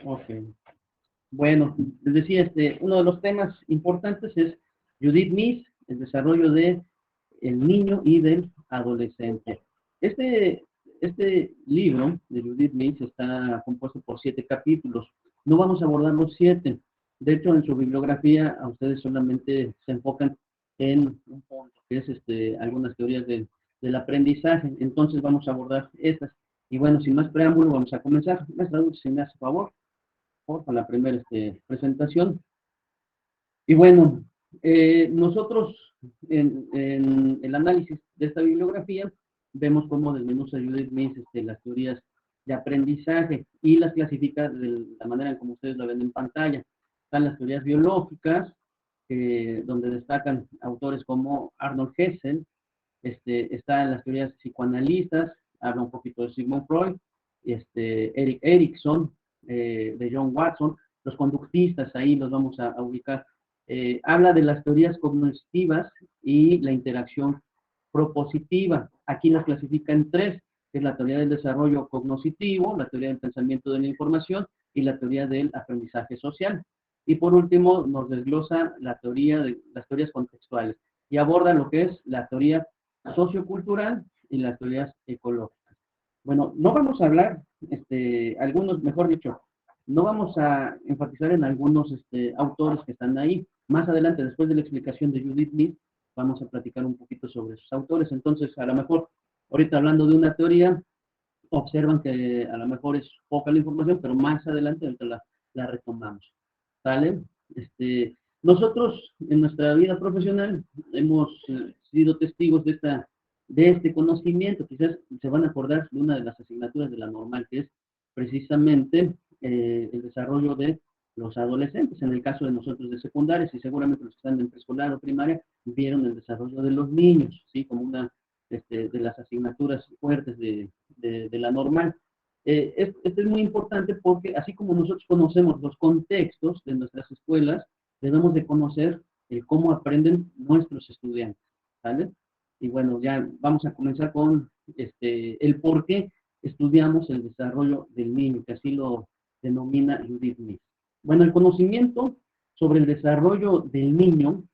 Ok. Bueno, les decía, uno de los temas importantes es Judith Mies, el desarrollo de el niño y del adolescente. Este, este libro de Judith Mies está compuesto por 7 capítulos. No vamos a abordar los 7. De hecho, en su bibliografía, a ustedes solamente se enfocan en un punto, que es algunas teorías del aprendizaje. Entonces, vamos a abordar estas. Y bueno, sin más preámbulo, vamos a comenzar. Maestra Dulce, si me hace favor, por la primera presentación. Y bueno, nosotros en el análisis de esta bibliografía vemos cómo desmenuza Judith Mies las teorías de aprendizaje y las clasifica de la manera en como ustedes la ven en pantalla. Están las teorías biológicas, donde destacan autores como Arnold Hessel, están las teorías psicoanalistas, habla un poquito de Sigmund Freud, Eric Erikson, de John Watson, los conductistas, ahí los vamos a ubicar. Habla de las teorías cognitivas y la interacción propositiva. Aquí las clasifica en 3, que es la teoría del desarrollo cognitivo, la teoría del pensamiento de la información y la teoría del aprendizaje social. Y por último, nos desglosa la teoría de las teorías contextuales y aborda lo que es la teoría sociocultural y las teorías ecológicas. Bueno, no vamos a hablar, algunos, mejor dicho, no vamos a enfatizar en algunos autores que están ahí. Más adelante, después de la explicación de Judith Lee, vamos a platicar un poquito sobre sus autores. Entonces, a lo mejor, ahorita hablando de una teoría, observan que a lo mejor es poca la información, pero más adelante la retomamos. ¿Sale? Nosotros en nuestra vida profesional hemos sido testigos de este conocimiento. Quizás se van a acordar de una de las asignaturas de la normal, que es precisamente el desarrollo de los adolescentes. En el caso de nosotros de secundaria, y seguramente los que están en preescolar o primaria, vieron el desarrollo de los niños, ¿sí? Como una de las asignaturas fuertes de la normal. Esto es muy importante porque así como nosotros conocemos los contextos de nuestras escuelas, debemos de conocer cómo aprenden nuestros estudiantes, ¿vale? Y bueno, ya vamos a comenzar con el por qué estudiamos el desarrollo del niño, que así lo denomina Judith Mies. Bueno, el conocimiento sobre el desarrollo del niño,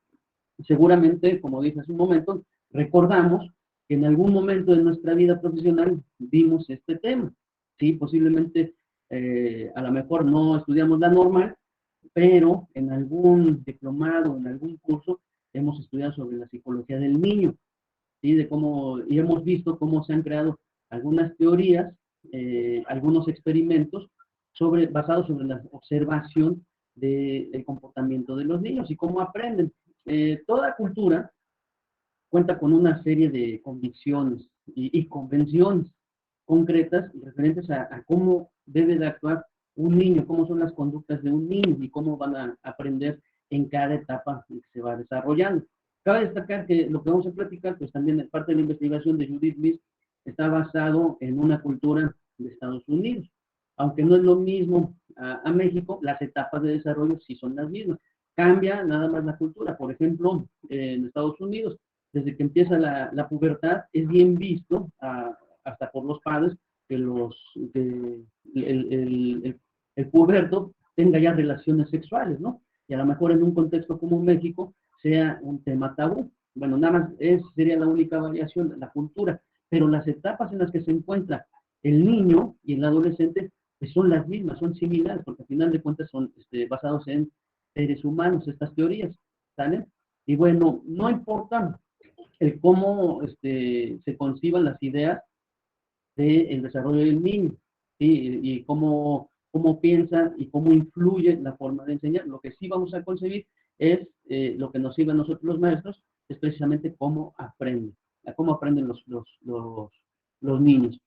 seguramente, como dije hace un momento, recordamos que en algún momento de nuestra vida profesional vimos este tema. Sí, posiblemente a lo mejor no estudiamos la normal, pero en algún diplomado, en algún curso, hemos estudiado sobre la psicología del niño, ¿sí? De cómo, y hemos visto cómo se han creado algunas teorías, algunos experimentos basados sobre la observación del comportamiento de los niños y cómo aprenden. Toda cultura cuenta con una serie de convicciones y convenciones concretas referentes a cómo debe de actuar un niño, cómo son las conductas de un niño y cómo van a aprender en cada etapa en que se va desarrollando. Cabe destacar que lo que vamos a platicar, pues también en parte de la investigación de Judith Mies, está basado en una cultura de Estados Unidos. Aunque no es lo mismo a México, las etapas de desarrollo sí son las mismas. Cambia nada más la cultura. Por ejemplo, en Estados Unidos, desde que empieza la pubertad, es bien visto hasta por los padres que el puberto tenga ya relaciones sexuales, ¿no? Y a lo mejor en un contexto como México sea un tema tabú. Bueno, nada más sería la única variación, la cultura, pero las etapas en las que se encuentra el niño y el adolescente pues son las mismas, son similares, porque al final de cuentas son basados en seres humanos, estas teorías, ¿sale? Y bueno, no importa el cómo se conciban las ideas del desarrollo del niño, ¿sí? Y cómo piensa y cómo influye la forma de enseñar. Lo que sí vamos a concebir es lo que nos sirve a nosotros los maestros, es precisamente cómo aprenden los niños.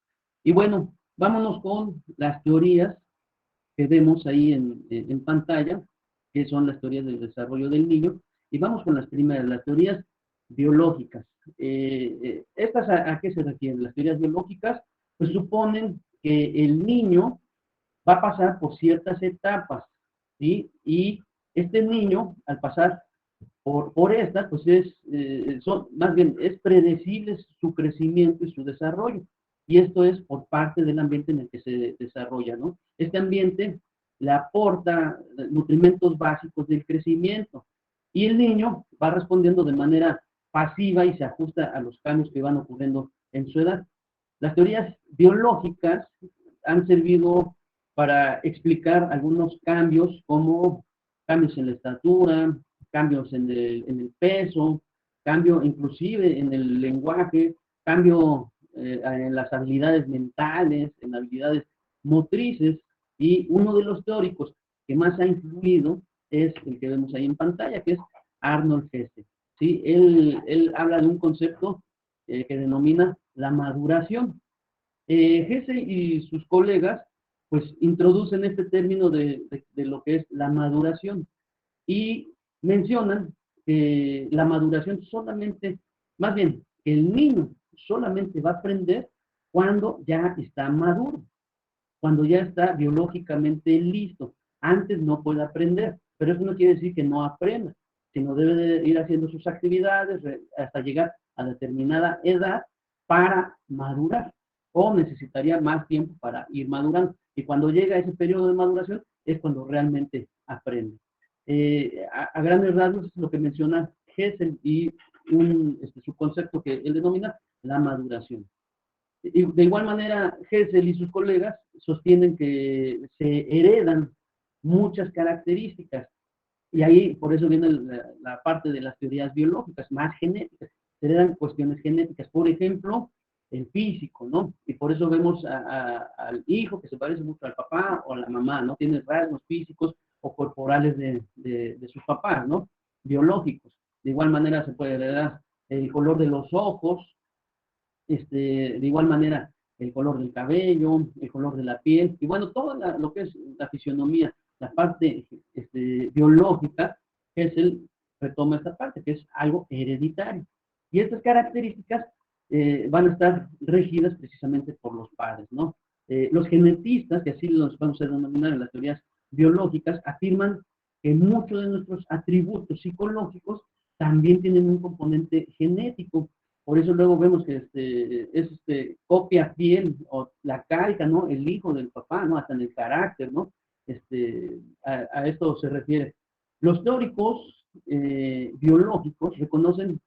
Y bueno, vámonos con las teorías que vemos ahí en pantalla, que son las teorías del desarrollo del niño, y vamos con las primeras, las teorías biológicas. ¿Estas a qué se refieren? Las teorías biológicas pues suponen que el niño va a pasar por ciertas etapas, ¿sí? Y este niño, al pasar por esta, pues más bien, es predecible su crecimiento y su desarrollo. Y esto es por parte del ambiente en el que se desarrolla, ¿no? Este ambiente le aporta nutrimentos básicos del crecimiento. Y el niño va respondiendo de manera pasiva y se ajusta a los cambios que van ocurriendo en su edad. Las teorías biológicas han servido para explicar algunos cambios como cambios en la estatura, cambios en el peso, cambio inclusive en el lenguaje, cambio en las habilidades mentales, en habilidades motrices, y uno de los teóricos que más ha influido es el que vemos ahí en pantalla, que es Arnold Hesse. ¿Sí? Él habla de un concepto que denomina la maduración. Hesse y sus colegas pues introducen este término de lo que es la maduración y mencionan que la maduración solamente, más bien, el niño solamente va a aprender cuando ya está maduro, cuando ya está biológicamente listo. Antes no puede aprender, pero eso no quiere decir que no aprenda, sino debe de ir haciendo sus actividades hasta llegar a determinada edad para madurar, o necesitaría más tiempo para ir madurando. Y cuando llega ese periodo de maduración es cuando realmente aprende. A grandes rasgos es lo que menciona Hessel y su concepto que él denomina la maduración. Y de igual manera, Hessel y sus colegas sostienen que se heredan muchas características, y ahí por eso viene la parte de las teorías biológicas, más genéticas. Se heredan cuestiones genéticas, por ejemplo, el físico, ¿no? Y por eso vemos al hijo que se parece mucho al papá o a la mamá, ¿no? Tiene rasgos físicos o corporales de sus papás, ¿no? Biológicos. De igual manera se puede heredar el color de los ojos, de igual manera el color del cabello, el color de la piel, y bueno, todo lo que es la fisionomía, la parte biológica, es retoma esta parte, que es algo hereditario. Y estas características van a estar regidas precisamente por los padres, ¿no? Los genetistas, que así los vamos a denominar en las teorías biológicas, afirman que muchos de nuestros atributos psicológicos también tienen un componente genético. Por eso luego vemos que es copia fiel o la calca, ¿no? El hijo del papá, ¿no? Hasta en el carácter, ¿no? A esto se refiere. Los teóricos biológicos reconocen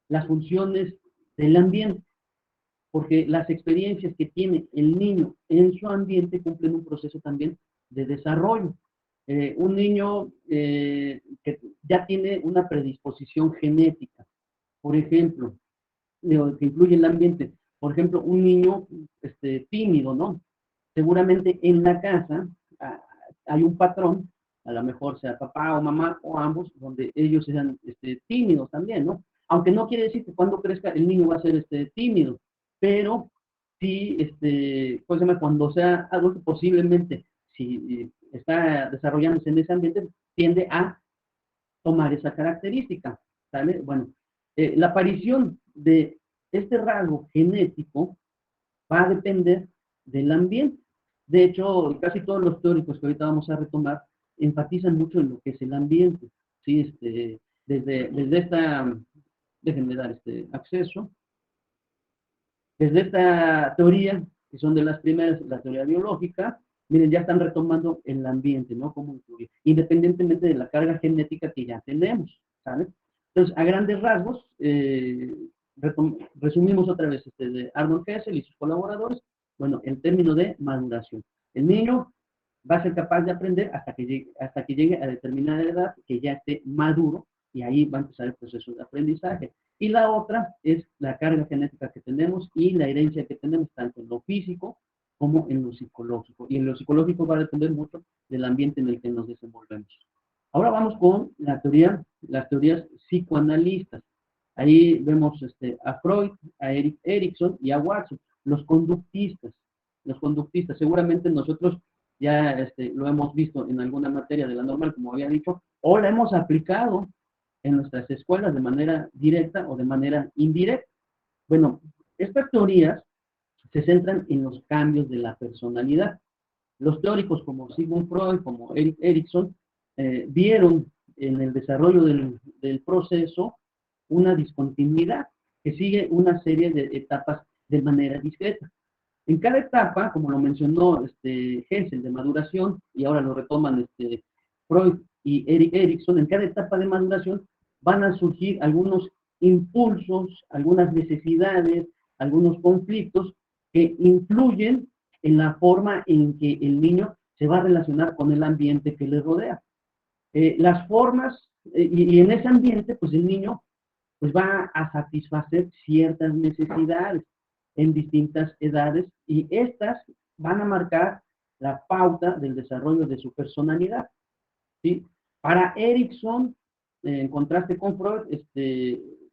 las funciones del ambiente, porque las experiencias que tiene el niño en su ambiente cumplen un proceso también de desarrollo. Un niño que ya tiene una predisposición genética, por ejemplo, que influye en el ambiente. Por ejemplo, un niño tímido, ¿no? Seguramente en la casa hay un patrón, a lo mejor sea papá o mamá o ambos, donde ellos sean tímidos también, ¿no? Aunque no quiere decir que cuando crezca el niño va a ser tímido, pero sí, pues, cuando sea adulto, posiblemente, si está desarrollándose en ese ambiente, tiende a tomar esa característica, ¿sale? Bueno, la aparición de este rasgo genético va a depender del ambiente. De hecho, casi todos los teóricos que ahorita vamos a retomar enfatizan mucho en lo que es el ambiente, ¿sí? Desde esta, déjenme dar este acceso, desde esta teoría, que son de las primeras, la teoría biológica, miren, ya están retomando el ambiente, ¿no? Cómo influye, independientemente de la carga genética que ya tenemos, ¿sabes? Entonces, a grandes rasgos, resumimos otra vez de Arnold Hessel y sus colaboradores, bueno, el término de maduración. El niño va a ser capaz de aprender hasta que llegue a determinada edad, que ya esté maduro, y ahí va a empezar el proceso de aprendizaje. Y la otra es la carga genética que tenemos y la herencia que tenemos, tanto en lo físico como en lo psicológico. Y en lo psicológico va a depender mucho del ambiente en el que nos desenvolvemos. Ahora vamos con las teorías psicoanalistas. Ahí vemos a Freud, a Erik Erikson y a Watson, los conductistas. Los conductistas, seguramente nosotros ya lo hemos visto en alguna materia de la normal, como había dicho, o la hemos aplicado en nuestras escuelas de manera directa o de manera indirecta. Bueno, estas teorías se centran en los cambios de la personalidad. Los teóricos como Sigmund Freud, como Erik Erikson, vieron en el desarrollo del proceso una discontinuidad que sigue una serie de etapas de manera discreta. En cada etapa, como lo mencionó Hessel, de maduración, y ahora lo retoman Freud y Erik Erikson, en cada etapa de maduración van a surgir algunos impulsos, algunas necesidades, algunos conflictos que influyen en la forma en que el niño se va a relacionar con el ambiente que le rodea. Las formas, y en ese ambiente, pues el niño pues va a satisfacer ciertas necesidades en distintas edades y estas van a marcar la pauta del desarrollo de su personalidad, ¿sí? Para Erickson, en contraste con Freud,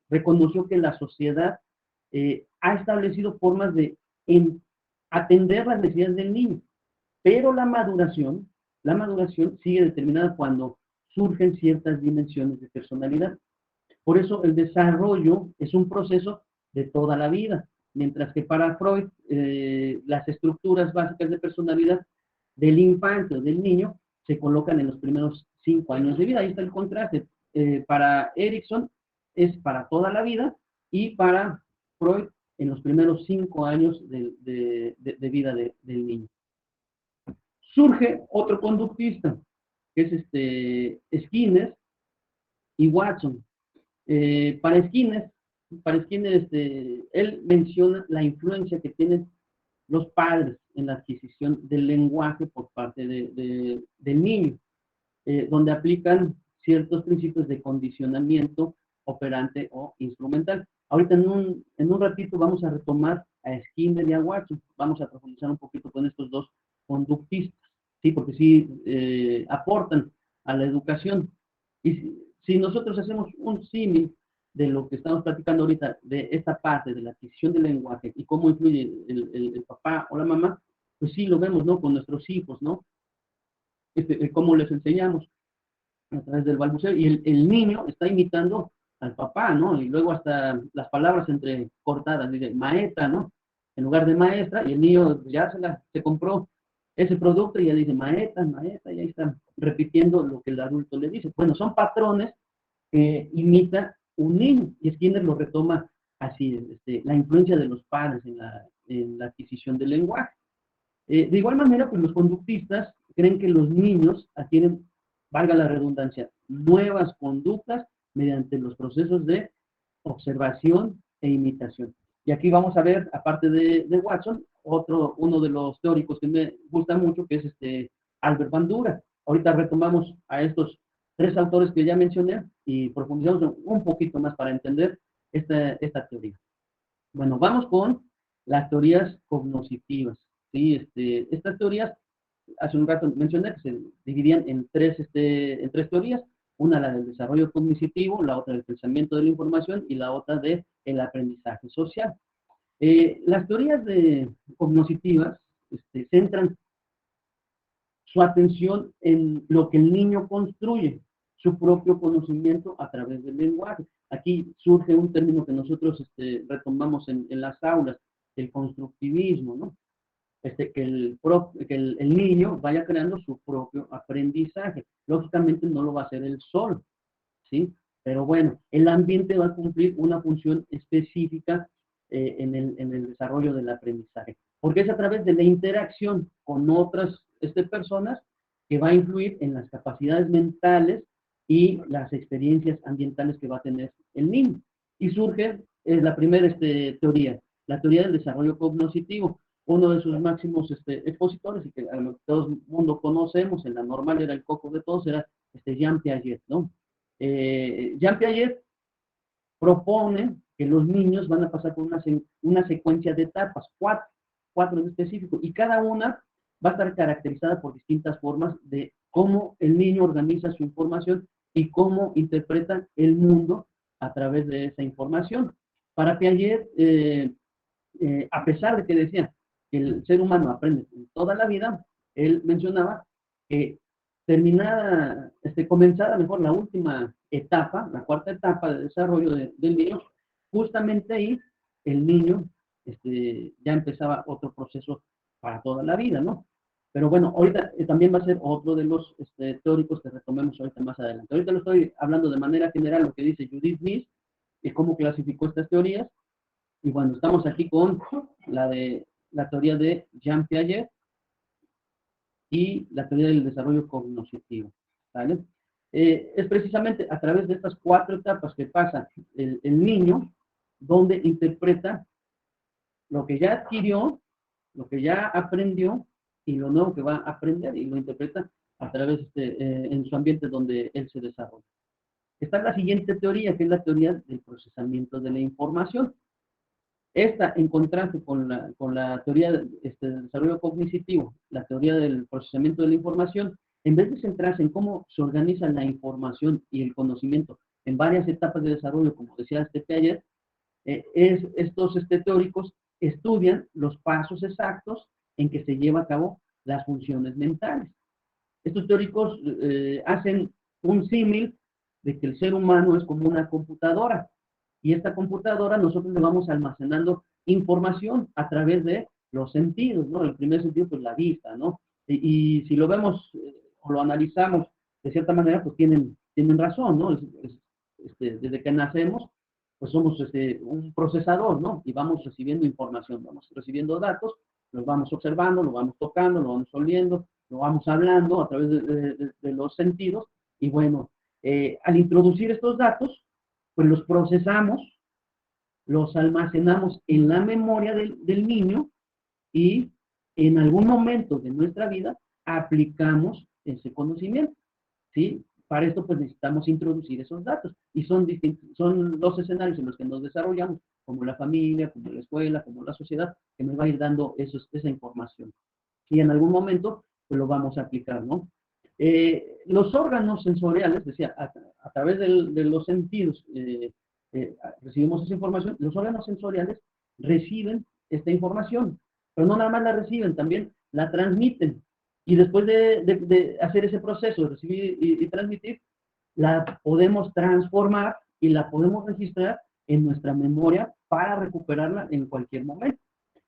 reconoció que la sociedad ha establecido formas de atender las necesidades del niño, pero la maduración sigue determinada cuando surgen ciertas dimensiones de personalidad. Por eso el desarrollo es un proceso de toda la vida, mientras que para Freud las estructuras básicas de personalidad del infante o del niño se colocan en los primeros 5 años de vida. Ahí está el contraste. Para Erickson es para toda la vida y para Freud en los primeros 5 años de vida del niño. Surge otro conductista, que es Skinner y Watson. Para Skinner él menciona la influencia que tienen los padres en la adquisición del lenguaje por parte del niño, donde aplican ciertos principios de condicionamiento operante o instrumental. Ahorita en un ratito vamos a retomar a Skinner y a Watson, vamos a profundizar un poquito con estos dos conductistas, ¿sí? Porque sí aportan a la educación. Y si nosotros hacemos un símil de lo que estamos platicando ahorita, de esta parte de la adquisición del lenguaje y cómo influye el papá o la mamá, pues sí lo vemos, ¿no? Con nuestros hijos, ¿no? Cómo les enseñamos a través del balbuceo, y el niño está imitando al papá, ¿no? Y luego hasta las palabras entrecortadas, dice maeta, ¿no? En lugar de maestra, y el niño ya se compró ese producto y ya dice maeta, maeta, y ahí está repitiendo lo que el adulto le dice. Bueno, son patrones que imita un niño, y Skinner lo retoma así, la influencia de los padres en la adquisición del lenguaje. De igual manera, pues los conductistas creen que los niños adquieren, valga la redundancia, nuevas conductas mediante los procesos de observación e imitación. Y aquí vamos a ver, aparte de Watson, uno de los teóricos que me gusta mucho, que es Albert Bandura. Ahorita retomamos a estos tres autores que ya mencioné y profundizamos un poquito más para entender esta teoría. Bueno, vamos con las teorías cognoscitivas. ¿Sí? Estas teorías, hace un rato mencioné que se dividían en tres teorías. Una, la del desarrollo cognitivo, la otra del pensamiento de la información y la otra del aprendizaje social. Las teorías cognitivas centran su atención en lo que el niño construye, su propio conocimiento a través del lenguaje. Aquí surge un término que nosotros retomamos en las aulas, el constructivismo, ¿no? Que el niño vaya creando su propio aprendizaje. Lógicamente no lo va a hacer él solo, ¿sí? Pero bueno, el ambiente va a cumplir una función específica en el desarrollo del aprendizaje, porque es a través de la interacción con otras personas que va a influir en las capacidades mentales y las experiencias ambientales que va a tener el niño. Y surge la primera teoría, la teoría del desarrollo cognitivo. Uno de sus máximos expositores, y que a todo el mundo conocemos, en la normal era el coco de todos, era Jean Piaget, ¿no? Jean Piaget propone que los niños van a pasar por una secuencia de etapas, cuatro en específico, y cada una va a estar caracterizada por distintas formas de cómo el niño organiza su información y cómo interpreta el mundo a través de esa información. Para Piaget, a pesar de que decía que el ser humano aprende toda la vida, él mencionaba que comenzada mejor la última etapa, la cuarta etapa de desarrollo del niño, justamente ahí el niño ya empezaba otro proceso para toda la vida, ¿no? Pero bueno, ahorita también va a ser otro de los teóricos que retomemos ahorita más adelante. Ahorita lo estoy hablando de manera general, lo que dice Judith Mies, y cómo clasificó estas teorías. Y bueno, estamos aquí con la de la teoría de Jean Piaget y la teoría del desarrollo cognitivo, ¿vale? Es precisamente a través de estas 4 etapas que pasa el niño, donde interpreta lo que ya adquirió, lo que ya aprendió y lo nuevo que va a aprender, y lo interpreta a través en su ambiente donde él se desarrolla. Está la siguiente teoría, que es la teoría del procesamiento de la información. Esta, en contraste con la teoría del desarrollo cognitivo, la teoría del procesamiento de la información, en vez de centrarse en cómo se organiza la información y el conocimiento en varias etapas de desarrollo, como decía Piaget, estos teóricos estudian los pasos exactos en que se lleva a cabo las funciones mentales. Estos teóricos hacen un símil de que el ser humano es como una computadora, y esta computadora nosotros le vamos almacenando información a través de los sentidos, ¿no? El primer sentido, pues la vista, ¿no? Y si lo vemos o lo analizamos de cierta manera, pues tienen razón, ¿no? Desde que nacemos, pues somos un procesador, ¿no? Y vamos recibiendo información, vamos recibiendo datos, los vamos observando, lo vamos tocando, lo vamos oliendo, lo vamos hablando a través de los sentidos, y bueno, al introducir estos datos, pues los procesamos, los almacenamos en la memoria del niño, y en algún momento de nuestra vida aplicamos ese conocimiento, ¿sí? Para esto pues necesitamos introducir esos datos, y son los escenarios en los que nos desarrollamos, como la familia, como la escuela, como la sociedad, que nos va a ir dando esa información. Y en algún momento pues lo vamos a aplicar, ¿no? Los órganos sensoriales, decía, a través de los sentidos recibimos esa información. Los órganos sensoriales reciben esta información, pero no nada más la reciben, también la transmiten. Y después de hacer ese proceso de recibir y transmitir, la podemos transformar y la podemos registrar en nuestra memoria para recuperarla en cualquier momento.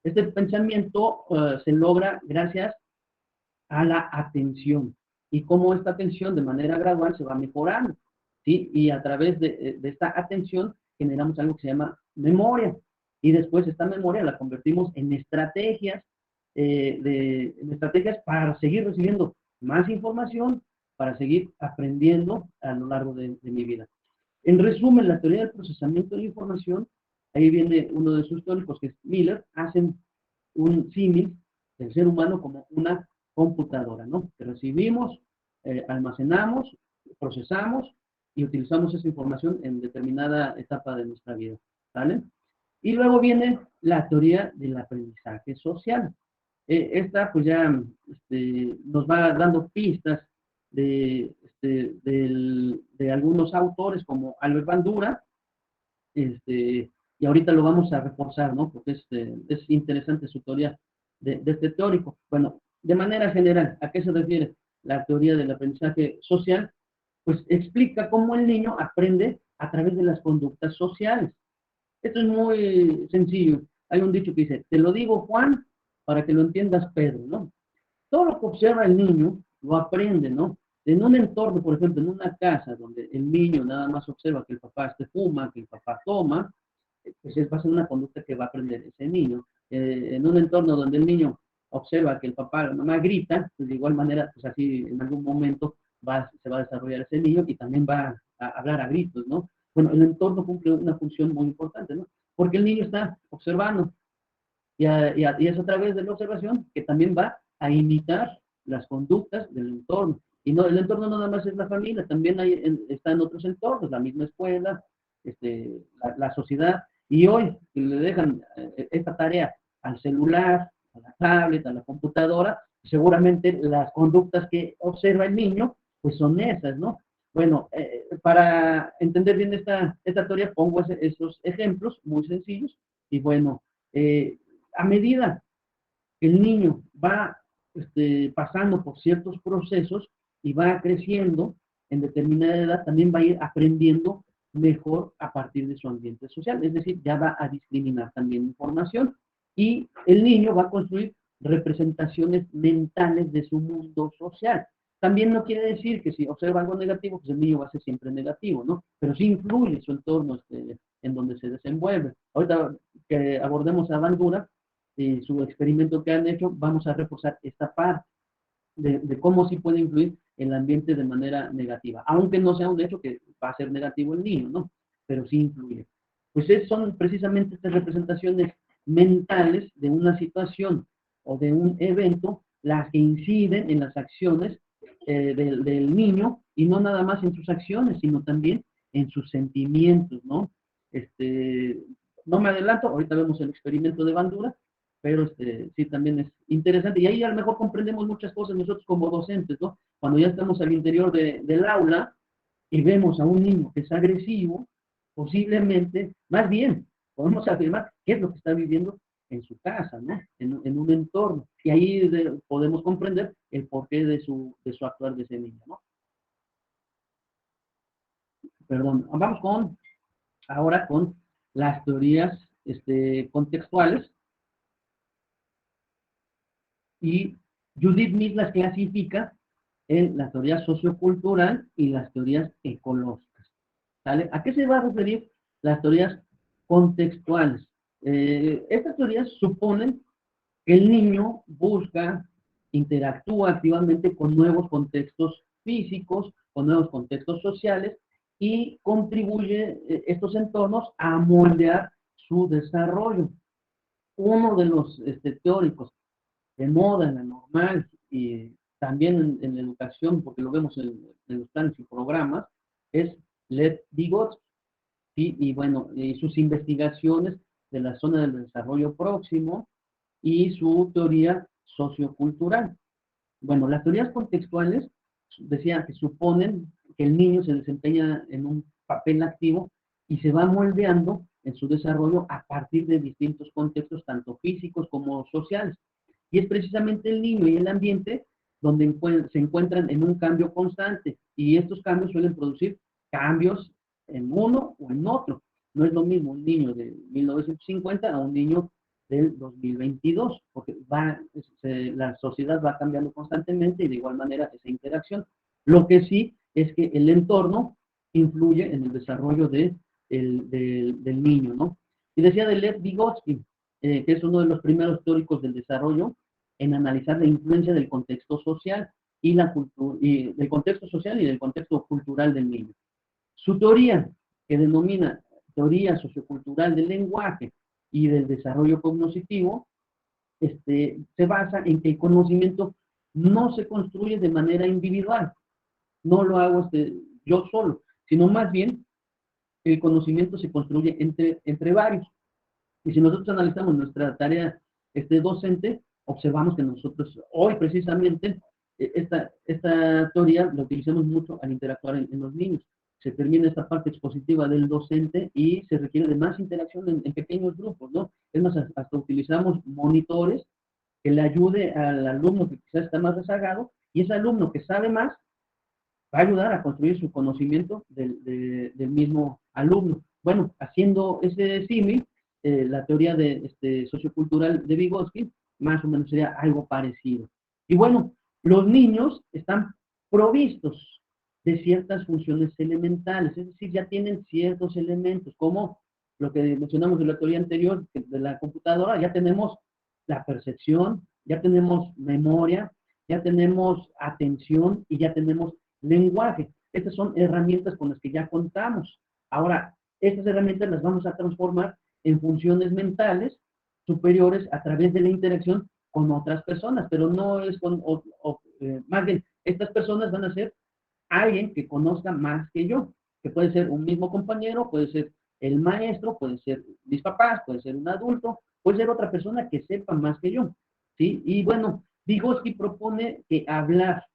Este pensamiento se logra gracias a la atención, y cómo esta atención de manera gradual se va mejorando, ¿sí? Y a través de esta atención generamos algo que se llama memoria, y después esta memoria la convertimos en estrategias, en estrategias para seguir recibiendo más información, para seguir aprendiendo a lo largo de mi vida. En resumen, la teoría del procesamiento de la información, ahí viene uno de sus teóricos, que es Miller, hacen un símil del ser humano como una computadora, ¿no? Que recibimos, almacenamos, procesamos y utilizamos esa información en determinada etapa de nuestra vida, ¿vale? Y luego viene la teoría del aprendizaje social. Esta pues ya nos va dando pistas de algunos autores como Albert Bandura, y ahorita lo vamos a reforzar, ¿no? Porque es interesante su teoría de este teórico. Bueno, de manera general, ¿a qué se refiere la teoría del aprendizaje social? Pues explica cómo el niño aprende a través de las conductas sociales. Esto es muy sencillo. Hay un dicho que dice, te lo digo Juan, para que lo entiendas Pedro, ¿no? Todo lo que observa el niño lo aprende, ¿no? En un entorno, por ejemplo, en una casa donde el niño nada más observa que el papá fuma, que el papá toma, pues va a ser una conducta que va a aprender ese niño. En un entorno donde el niño observa que el papá, la mamá grita, pues de igual manera, pues así en algún momento se va a desarrollar ese niño, y también va a hablar a gritos, ¿no? Bueno, el entorno cumple una función muy importante, ¿no? Porque el niño está observando, y es a través de la observación que también va a imitar las conductas del entorno. Y no, el entorno no nada más es la familia, también está en otros entornos, la misma escuela, la sociedad. Y hoy le dejan esta tarea al celular, a la tablet, a la computadora, seguramente las conductas que observa el niño, pues son esas, ¿no? Bueno, para entender bien esta teoría, pongo esos ejemplos muy sencillos, y bueno, a medida que el niño va pasando por ciertos procesos y va creciendo en determinada edad, también va a ir aprendiendo mejor a partir de su ambiente social, es decir, ya va a discriminar también información, y el niño va a construir representaciones mentales de su mundo social. También no quiere decir que si observa algo negativo, pues el niño va a ser siempre negativo, ¿no? Pero sí influye su entorno en donde se desenvuelve. Ahorita que abordemos a Bandura, su experimento que han hecho, vamos a reforzar esta parte de cómo sí puede influir el ambiente de manera negativa, aunque no sea un hecho que va a ser negativo el niño, ¿no? Pero sí influye. Pues son precisamente estas representaciones mentales de una situación o de un evento las que inciden en las acciones del niño y no nada más en sus acciones, sino también en sus sentimientos, ¿no? Este, no me adelanto, ahorita vemos el experimento de Bandura, pero sí también es interesante y ahí a lo mejor comprendemos muchas cosas nosotros como docentes, ¿no? Cuando ya estamos al interior del aula y vemos a un niño que es agresivo, posiblemente, más bien, podemos afirmar qué es lo que está viviendo en su casa, ¿no? En un entorno. Y ahí podemos comprender el porqué de su actuar de ese niño, ¿no? Perdón, vamos ahora con las teorías contextuales y Judith Smith las clasifica en la teoría sociocultural y las teorías ecológicas. ¿Sale? ¿A qué se va a referir las teorías contextuales? Estas teorías suponen que el niño busca, interactúa activamente con nuevos contextos físicos, con nuevos contextos sociales y contribuye estos entornos a moldear su desarrollo. Uno de los teóricos de moda, en la normal y también en la educación, porque lo vemos en los planes y programas, es Lev Vygotsky, ¿sí? Y bueno, y sus investigaciones de la zona del desarrollo próximo y su teoría sociocultural. Bueno, las teorías contextuales decía que suponen que el niño se desempeña en un papel activo y se va moldeando en su desarrollo a partir de distintos contextos, tanto físicos como sociales. Y es precisamente el niño y el ambiente donde se encuentran en un cambio constante y estos cambios suelen producir cambios en uno o en otro. No es lo mismo un niño de 1950 a un niño del 2022, porque la sociedad va cambiando constantemente y de igual manera esa interacción. Lo que sí es que el entorno influye en el desarrollo del niño, ¿no? Y decía de Lev Vygotsky, que es uno de los primeros teóricos del desarrollo en analizar la influencia del contexto social y del contexto social y del contexto cultural del niño. Su teoría, que denomina teoría sociocultural del lenguaje y del desarrollo cognitivo, se basa en que el conocimiento no se construye de manera individual, no lo hago yo solo, sino más bien el conocimiento se construye entre varios. Y si nosotros analizamos nuestra tarea docente, observamos que nosotros hoy precisamente esta teoría la utilizamos mucho al interactuar en los niños. Se termina esta parte expositiva del docente y se requiere de más interacción en pequeños grupos, ¿no? Es más, hasta utilizamos monitores que le ayude al alumno que quizás está más rezagado y ese alumno que sabe más va a ayudar a construir su conocimiento del mismo alumno. Bueno, haciendo ese símil, la teoría sociocultural de Vygotsky más o menos sería algo parecido. Y bueno, los niños están provistos de ciertas funciones elementales, es decir, ya tienen ciertos elementos, como lo que mencionamos de la teoría anterior de la computadora, ya tenemos la percepción, ya tenemos memoria, ya tenemos atención y ya tenemos lenguaje. Estas son herramientas con las que ya contamos. Ahora, estas herramientas las vamos a transformar en funciones mentales superiores a través de la interacción con otras personas, pero no es más bien, estas personas van a ser alguien que conozca más que yo, que puede ser un mismo compañero, puede ser el maestro, puede ser mis papás, puede ser un adulto, puede ser otra persona que sepa más que yo, ¿sí? Y bueno, Vygotsky propone que hablar,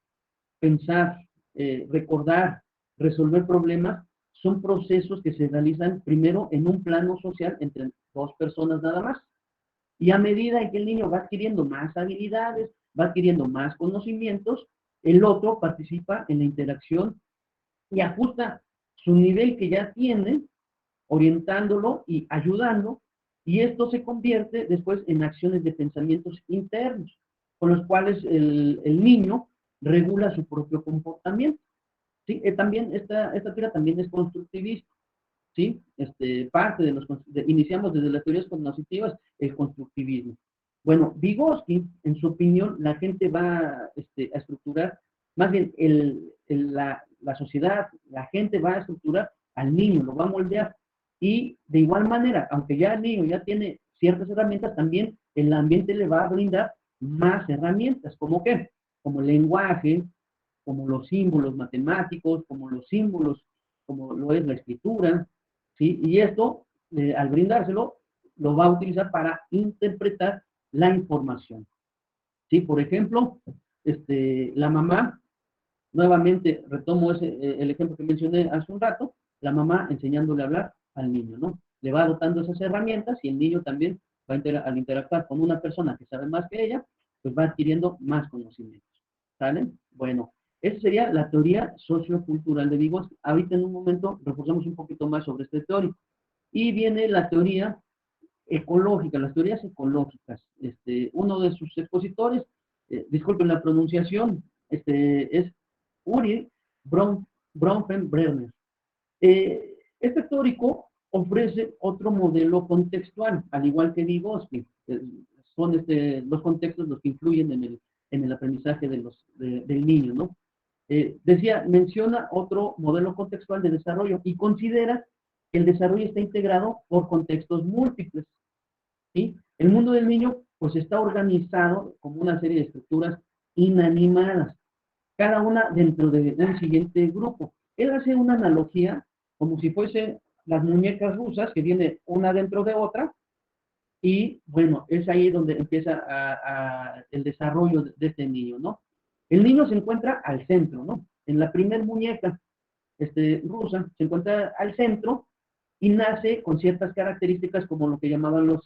pensar, recordar, resolver problemas, son procesos que se realizan primero en un plano social entre dos personas nada más. Y a medida que el niño va adquiriendo más habilidades, va adquiriendo más conocimientos, el otro participa en la interacción y ajusta su nivel que ya tiene, orientándolo y ayudando, y esto se convierte después en acciones de pensamientos internos, con los cuales el niño regula su propio comportamiento. ¿Sí? También esta teoría también es constructivista. ¿Sí? Parte iniciamos desde las teorías cognitivas el constructivismo. Bueno, Vygotsky, en su opinión, la gente va a estructurar, más bien la sociedad, la gente va a estructurar al niño, lo va a moldear. Y de igual manera, aunque ya el niño ya tiene ciertas herramientas, también el ambiente le va a brindar más herramientas, ¿como qué? Como el lenguaje, como los símbolos matemáticos, como los símbolos, como lo es la escritura, ¿sí? Y esto, al brindárselo, lo va a utilizar para interpretar la información, ¿sí? Por ejemplo, la mamá, nuevamente retomo el ejemplo que mencioné hace un rato, la mamá enseñándole a hablar al niño, ¿no? Le va dotando esas herramientas y el niño también va al interactuar con una persona que sabe más que ella, pues va adquiriendo más conocimientos, ¿sale? Bueno, esa sería la teoría sociocultural de Vygotsky. Ahorita en un momento reforzamos un poquito más sobre este teórico. Y viene la teoría ecológica, las teorías ecológicas. Uno de sus expositores, disculpen la pronunciación, es Uri Bronfenbrenner. Este teórico ofrece otro modelo contextual, al igual que Vygotsky. Son los contextos los que influyen en el aprendizaje del niño, ¿no? Menciona otro modelo contextual de desarrollo y considera que el desarrollo está integrado por contextos múltiples, ¿sí? El mundo del niño pues está organizado como una serie de estructuras inanimadas, cada una dentro de un siguiente grupo. Él hace una analogía como si fuese las muñecas rusas, que viene una dentro de otra, y bueno, es ahí donde empieza el desarrollo de este niño, ¿no? El niño se encuentra al centro, ¿no? En la primer muñeca rusa se encuentra al centro y nace con ciertas características como lo que llamaban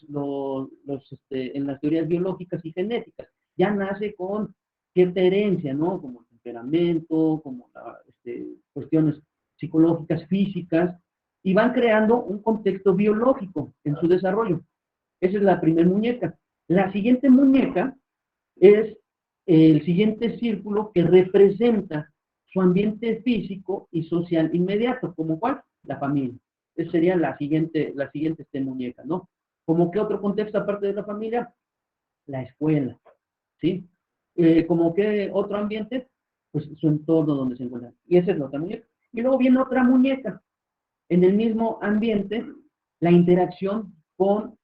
en las teorías biológicas y genéticas. Ya nace con cierta herencia, ¿no? Como el temperamento, como cuestiones psicológicas, físicas, y van creando un contexto biológico en su desarrollo. Esa es la primera muñeca. La siguiente muñeca es el siguiente círculo que representa su ambiente físico y social inmediato, como cuál, la familia. Esa sería la siguiente muñeca, ¿no? Como que otro contexto aparte de la familia, la escuela, ¿sí? Como que otro ambiente, pues su entorno donde se encuentra. Y esa es la otra muñeca. Y luego viene otra muñeca, en el mismo ambiente, la interacción con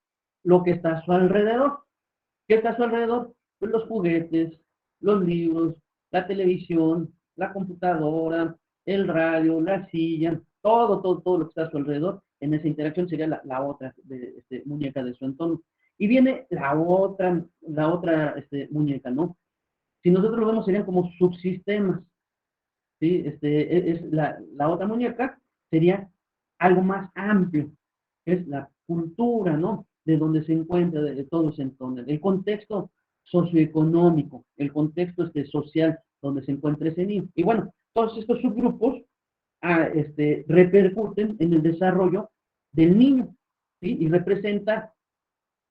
lo que está a su alrededor. ¿Qué está a su alrededor? Pues los juguetes, los libros, la televisión, la computadora, el radio, la silla, todo lo que está a su alrededor. En esa interacción sería la otra muñeca de su entorno. Y viene la otra muñeca, ¿no? Si nosotros lo vemos, serían como subsistemas, ¿sí? La otra muñeca sería algo más amplio, es la cultura, ¿no? De donde se encuentra, de todo ese entorno, el contexto socioeconómico, el contexto social donde se encuentra ese niño. Y bueno, todos estos subgrupos repercuten en el desarrollo del niño, ¿sí? Y representa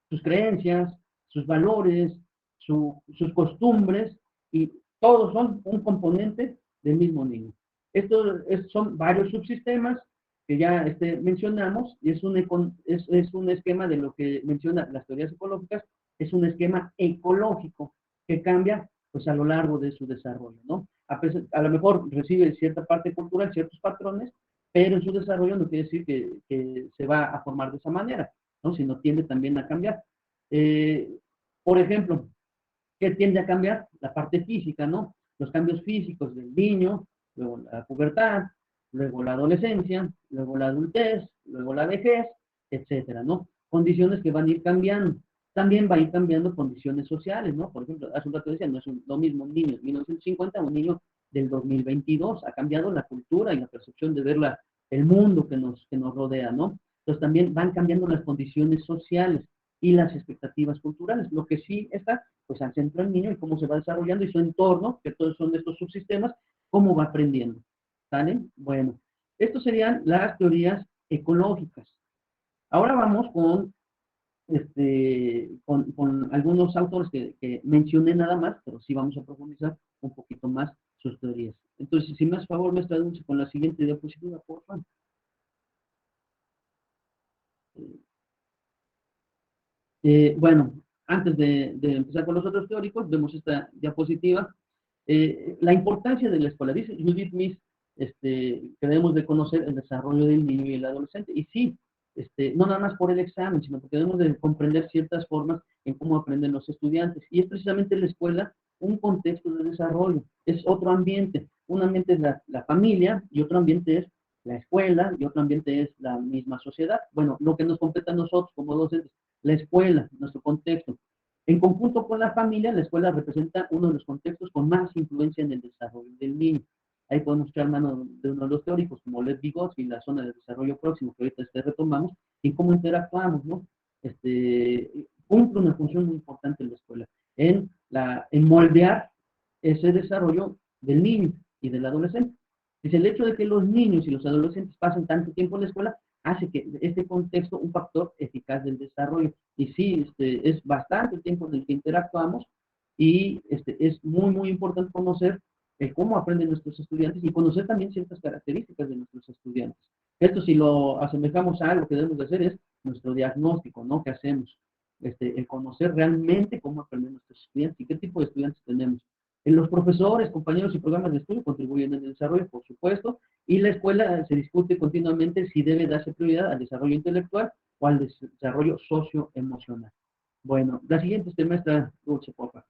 sus creencias, sus valores, sus costumbres, y todos son un componente del mismo niño. Estos son varios subsistemas que ya mencionamos, y es un esquema de lo que mencionan las teorías ecológicas, es un esquema ecológico que cambia pues a lo largo de su desarrollo, ¿no? A lo mejor recibe cierta parte cultural, ciertos patrones, pero en su desarrollo no quiere decir que se va a formar de esa manera, ¿no? Sino tiende también a cambiar. Eh, por ejemplo, ¿qué tiende a cambiar? La parte física, ¿no? Los cambios físicos del niño, luego la pubertad, luego la adolescencia, luego la adultez, luego la vejez, etcétera, ¿no? Condiciones que van a ir cambiando. También va a ir cambiando condiciones sociales, ¿no? Por ejemplo, hace un rato decía, no es lo mismo un niño de 1950 a un niño del 2022. Ha cambiado la cultura y la percepción de ver el mundo que nos rodea, ¿no? Entonces también van cambiando las condiciones sociales y las expectativas culturales. Lo que sí está, pues al centro del niño y cómo se va desarrollando y su entorno, que todos son estos subsistemas, cómo va aprendiendo. ¿Sale? Bueno, estos serían las teorías ecológicas. Ahora vamos con algunos autores que mencioné nada más, pero sí vamos a profundizar un poquito más sus teorías. Entonces, si me hace favor, me traduce con la siguiente diapositiva, por favor. Bueno, antes de empezar con los otros teóricos, vemos esta diapositiva. La importancia de la escuela. Dice Judith Mies que debemos de conocer el desarrollo del niño y el adolescente. Y sí, no nada más por el examen, sino porque debemos de comprender ciertas formas en cómo aprenden los estudiantes. Y es precisamente la escuela un contexto de desarrollo. Es otro ambiente. Un ambiente es la familia y otro ambiente es la escuela y otro ambiente es la misma sociedad. Bueno, lo que nos compete a nosotros como docentes, la escuela, nuestro contexto. En conjunto con la familia, la escuela representa uno de los contextos con más influencia en el desarrollo del niño. Ahí podemos echar mano de uno de los teóricos, como Lev Vygotsky, la zona de desarrollo próximo, que ahorita retomamos, y cómo interactuamos, ¿no? Cumple una función muy importante en la escuela, en moldear ese desarrollo del niño y del adolescente. Es el hecho de que los niños y los adolescentes pasen tanto tiempo en la escuela, hace que este contexto un factor eficaz del desarrollo. Y sí, es bastante el tiempo en el que interactuamos y es muy, muy importante conocer cómo aprenden nuestros estudiantes y conocer también ciertas características de nuestros estudiantes. Esto, si lo asemejamos a algo que debemos de hacer, es nuestro diagnóstico, ¿no? ¿Qué hacemos? El conocer realmente cómo aprenden nuestros estudiantes y qué tipo de estudiantes tenemos. Los profesores, compañeros y programas de estudio contribuyen en el desarrollo, por supuesto, y la escuela se discute continuamente si debe darse prioridad al desarrollo intelectual o al desarrollo socioemocional. Bueno, la siguiente maestra Dulce, por favor,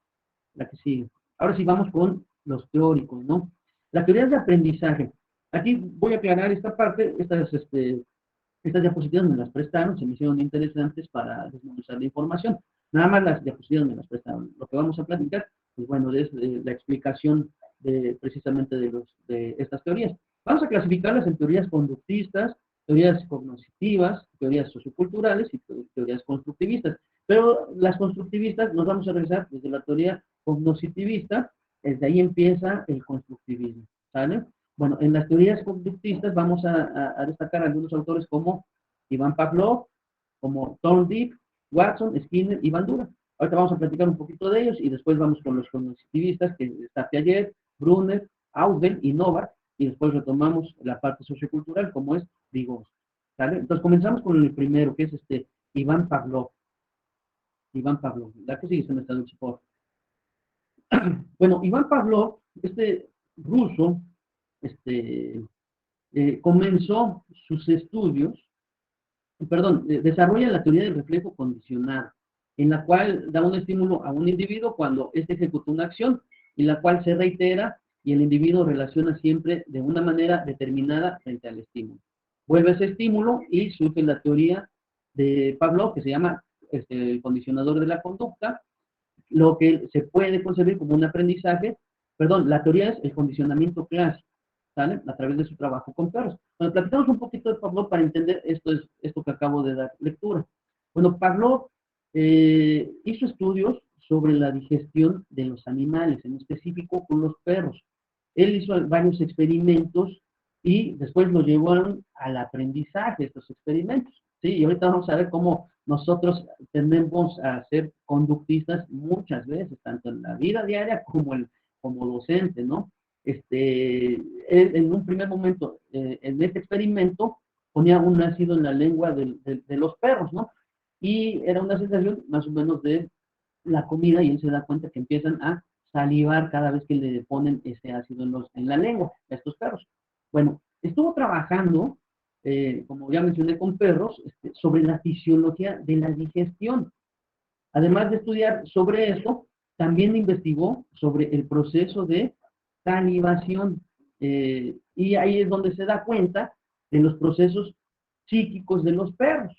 la que sigue. Ahora sí vamos con los teóricos, ¿no? La teoría de aprendizaje. Aquí voy a aclarar esta parte, estas diapositivas me las prestaron, se me hicieron interesantes para desmenuzar la información. Nada más las diapositivas me las prestaron. Lo que vamos a platicar, pues bueno, es la explicación precisamente de estas teorías. Vamos a clasificarlas en teorías conductistas, teorías cognitivas, teorías socioculturales y teorías constructivistas. Pero las constructivistas nos vamos a revisar desde la teoría cognitivista, desde ahí empieza el constructivismo, ¿sale? Bueno, en las teorías conductistas vamos a destacar algunos autores como Iván Pavlov, como Thorndike, Watson, Skinner y Bandura. Ahorita vamos a platicar un poquito de ellos y después vamos con los cognitivistas, que está Piaget, Brunner, Ausubel y Novak, y después retomamos la parte sociocultural como es Vygotsky. ¿Sale? Entonces comenzamos con el primero, que es Iván Pavlov. Iván Pavlov, la que sigue se me está dando por. Bueno, Iván Pavlov, ruso, comenzó sus estudios, desarrolla la teoría del reflejo condicionado, en la cual da un estímulo a un individuo cuando éste ejecuta una acción, y la cual se reitera y el individuo relaciona siempre de una manera determinada frente al estímulo. Vuelve ese estímulo y surge la teoría de Pavlov, que se llama el condicionador de la conducta, lo que se puede concebir como un aprendizaje, la teoría es el condicionamiento clásico, ¿sale? A través de su trabajo con perros. Bueno, platicamos un poquito de Pavlov para entender esto que acabo de dar lectura. Bueno, Pavlov hizo estudios sobre la digestión de los animales, en específico con los perros. Él hizo varios experimentos y después lo llevaron al aprendizaje, estos experimentos. ¿Sí? Y ahorita vamos a ver cómo nosotros tendemos a ser conductistas muchas veces, tanto en la vida diaria como docente, ¿no? En un primer momento, en este experimento, ponía un ácido en la lengua de los perros, ¿no? Y era una sensación más o menos de la comida y él se da cuenta que empiezan a salivar cada vez que le ponen ese ácido en la lengua a estos perros. Bueno, estuvo trabajando, como ya mencioné, con perros, sobre la fisiología de la digestión. Además de estudiar sobre eso, también investigó sobre el proceso de salivación. Y ahí es donde se da cuenta de los procesos psíquicos de los perros,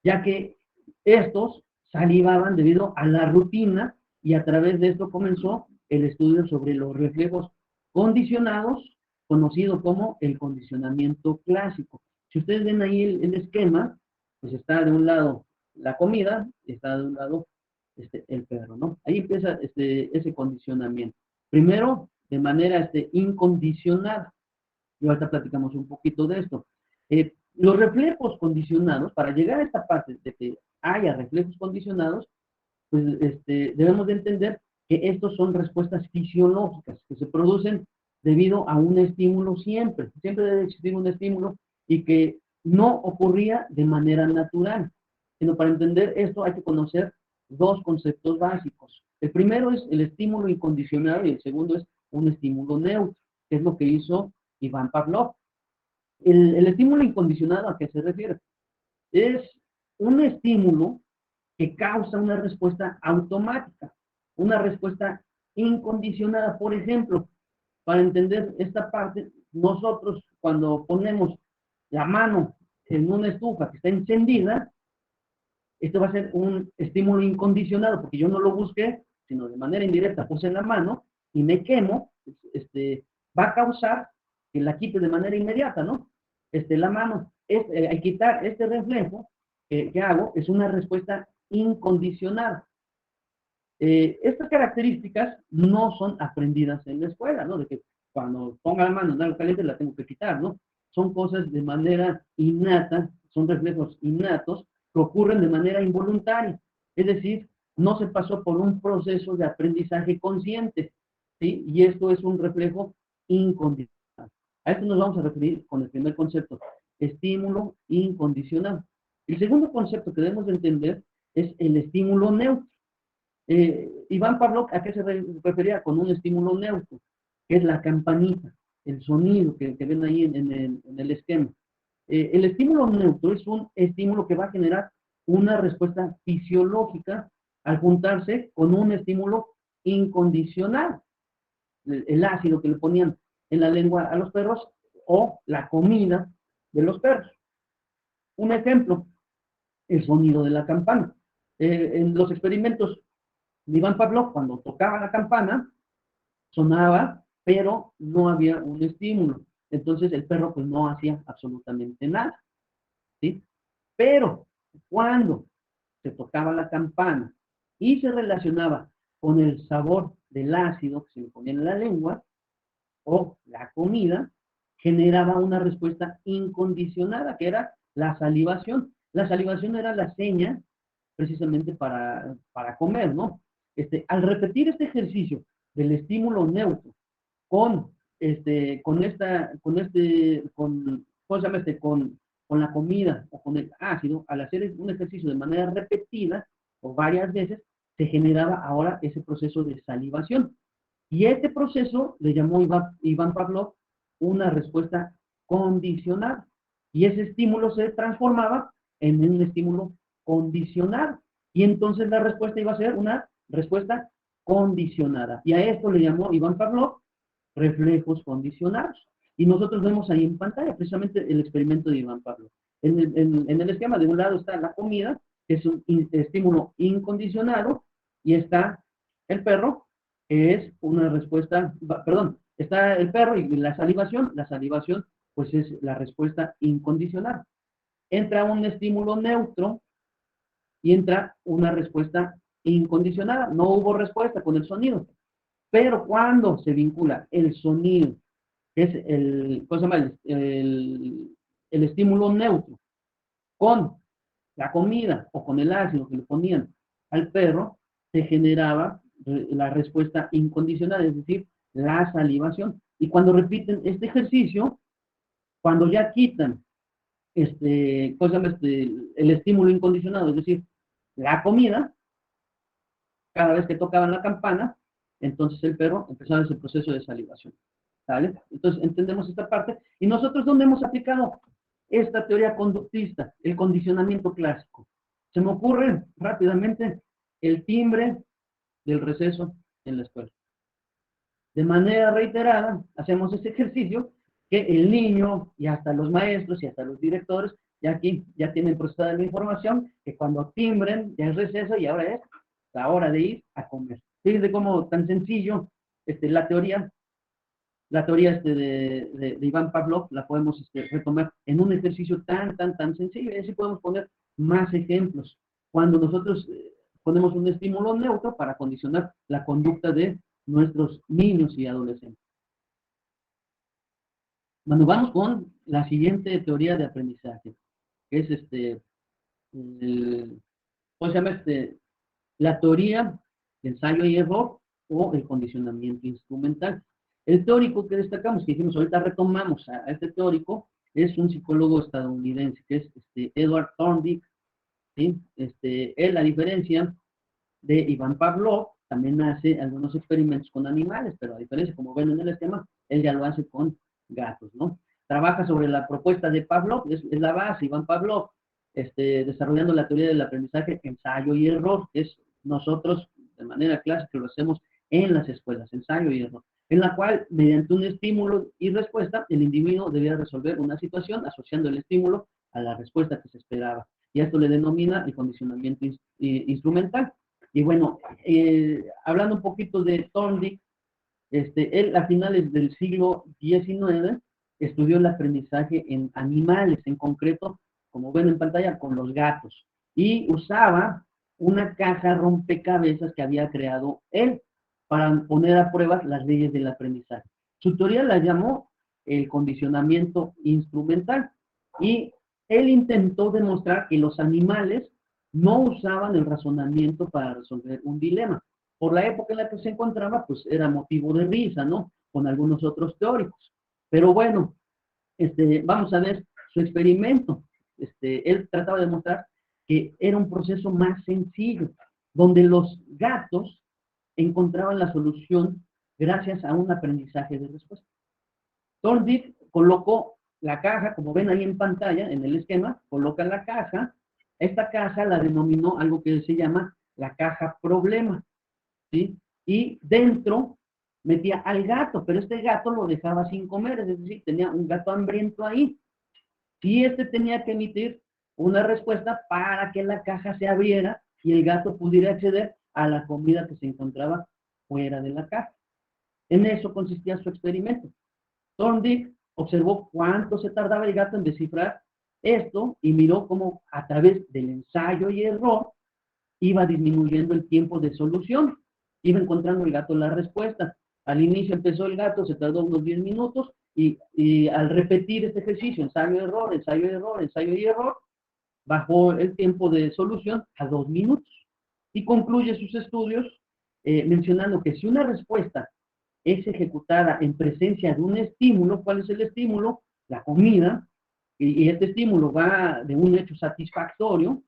ya que estos salivaban debido a la rutina y a través de esto comenzó el estudio sobre los reflejos condicionados, conocido como el condicionamiento clásico. Si ustedes ven ahí el esquema, pues está de un lado la comida, está de un lado el perro, ¿no? Ahí empieza ese condicionamiento. Primero, de manera incondicionada. Y ahorita platicamos un poquito de esto. Los reflejos condicionados, para llegar a esta parte de que haya reflejos condicionados, pues debemos de entender que estos son respuestas fisiológicas que se producen debido a un estímulo siempre. Siempre debe existir un estímulo y que no ocurría de manera natural. Sino para entender esto hay que conocer dos conceptos básicos. El primero es el estímulo incondicionado y el segundo es un estímulo neutro, que es lo que hizo Iván Pavlov. El estímulo incondicionado, ¿a qué se refiere? Es un estímulo que causa una respuesta automática, una respuesta incondicionada. Por ejemplo, para entender esta parte, nosotros cuando ponemos la mano en una estufa que está encendida, esto va a ser un estímulo incondicionado, porque yo no lo busqué, sino de manera indirecta puse la mano y me quemo, va a causar que la quite de manera inmediata, ¿no? La mano, al quitar este reflejo que hago, es una respuesta incondicionada. Estas características no son aprendidas en la escuela, ¿no? De que cuando ponga la mano en algo caliente la tengo que quitar, ¿no? Son cosas de manera innata, son reflejos innatos que ocurren de manera involuntaria. Es decir, no se pasó por un proceso de aprendizaje consciente, ¿sí? Y esto es un reflejo incondicional. A esto nos vamos a referir con el primer concepto, estímulo incondicional. El segundo concepto que debemos de entender es el estímulo neutro. Iván Pavlov, ¿a qué se refería con un estímulo neutro? Que es la campanita, el sonido que ven ahí en el esquema. El estímulo neutro es un estímulo que va a generar una respuesta fisiológica al juntarse con un estímulo incondicional. El ácido que le ponían en la lengua a los perros o la comida de los perros. Un ejemplo, el sonido de la campana. En los experimentos de Iván Pavlov, cuando tocaba la campana, sonaba, pero no había un estímulo. Entonces el perro pues no hacía absolutamente nada, ¿sí? Pero cuando se tocaba la campana y se relacionaba con el sabor del ácido que se le ponía en la lengua o la comida, generaba una respuesta incondicionada, que era la salivación. La salivación era la seña precisamente para comer, ¿no? Al repetir este ejercicio del estímulo neutro con, ¿cómo se llama? Con la comida o con el ácido, al hacer un ejercicio de manera repetida o varias veces, se generaba ahora ese proceso de salivación. Y este proceso le llamó Iván Pavlov una respuesta condicionada. Y ese estímulo se transformaba en un estímulo condicionado. Y entonces la respuesta iba a ser una respuesta condicionada. Y a esto le llamó Iván Pavlov reflejos condicionados. Y nosotros vemos ahí en pantalla precisamente el experimento de Iván Pavlov. En el esquema de un lado está la comida, que es un estímulo incondicionado, y está el perro, que es una respuesta, perdón, está el perro y la salivación pues es la respuesta incondicional. Entra un estímulo neutro y entra una respuesta incondicionada. No hubo respuesta con el sonido. Pero cuando se vincula el sonido, que es ¿cómo se llama? El estímulo neutro, con la comida o con el ácido que le ponían al perro, se generaba la respuesta incondicional, es decir, la salivación. Y cuando repiten este ejercicio, cuando ya quitan ¿cómo se llama? El estímulo incondicionado, es decir, la comida, cada vez que tocaban la campana, entonces el perro empezaba ese proceso de salivación. ¿Vale? Entonces entendemos esta parte. ¿Y nosotros dónde hemos aplicado esta teoría conductista, el condicionamiento clásico? Se me ocurre rápidamente el timbre del receso en la escuela. De manera reiterada, hacemos este ejercicio que el niño y hasta los maestros y hasta los directores ya aquí ya tienen procesada la información que cuando timbren ya es receso y ahora es la hora de ir a comer. Fíjense cómo tan sencillo la teoría de Iván Pavlov la podemos retomar en un ejercicio tan sencillo. Y así podemos poner más ejemplos. Cuando nosotros ponemos un estímulo neutro para condicionar la conducta de nuestros niños y adolescentes. Bueno, vamos con la siguiente teoría de aprendizaje, que es ¿cómo se llama? La teoría de ensayo y error o el condicionamiento instrumental. El teórico que destacamos, que dijimos, ahorita retomamos a este teórico, es un psicólogo estadounidense, que es Edward Thorndike, ¿sí? Él, la diferencia de Iván Pavlov, también hace algunos experimentos con animales, pero a diferencia, como ven en el esquema, él ya lo hace con gatos, ¿no? Trabaja sobre la propuesta de Pavlov, es la base, Iván Pavlov, desarrollando la teoría del aprendizaje, ensayo y error, que es nosotros de manera clásica lo hacemos en las escuelas, ensayo y error, en la cual mediante un estímulo y respuesta el individuo debía resolver una situación asociando el estímulo a la respuesta que se esperaba. Y esto le denomina el condicionamiento instrumental. Y bueno, hablando un poquito de Thorndike, él a finales del siglo XIX estudió el aprendizaje en animales, en concreto, como ven en pantalla, con los gatos. Y usaba una caja rompecabezas que había creado él para poner a prueba las leyes del aprendizaje. Su teoría la llamó el condicionamiento instrumental. Y él intentó demostrar que los animales no usaban el razonamiento para resolver un dilema. Por la época en la que se encontraba, pues era motivo de risa, ¿no? Con algunos otros teóricos. Pero bueno, vamos a ver su experimento. Él trataba de mostrar que era un proceso más sencillo, donde los gatos encontraban la solución gracias a un aprendizaje de respuesta. Thorndike colocó la caja, como ven ahí en pantalla, en el esquema, coloca la caja. Esta caja la denominó algo que se llama la caja problema, ¿sí? Y dentro metía al gato, pero este gato lo dejaba sin comer, es decir, tenía un gato hambriento ahí. Y tenía que emitir una respuesta para que la caja se abriera y el gato pudiera acceder a la comida que se encontraba fuera de la caja. En eso consistía su experimento. Thorndike observó cuánto se tardaba el gato en descifrar esto y miró cómo a través del ensayo y error iba disminuyendo el tiempo de solución, iba encontrando el gato la respuesta. Al inicio empezó el gato, se tardó unos 10 minutos y al repetir este ejercicio, ensayo, error, ensayo, error, ensayo y error, bajó el tiempo de solución a 2 minutos. Y concluye sus estudios mencionando que si una respuesta es ejecutada en presencia de un estímulo, ¿cuál es el estímulo? La comida, y este estímulo va de un hecho satisfactorio,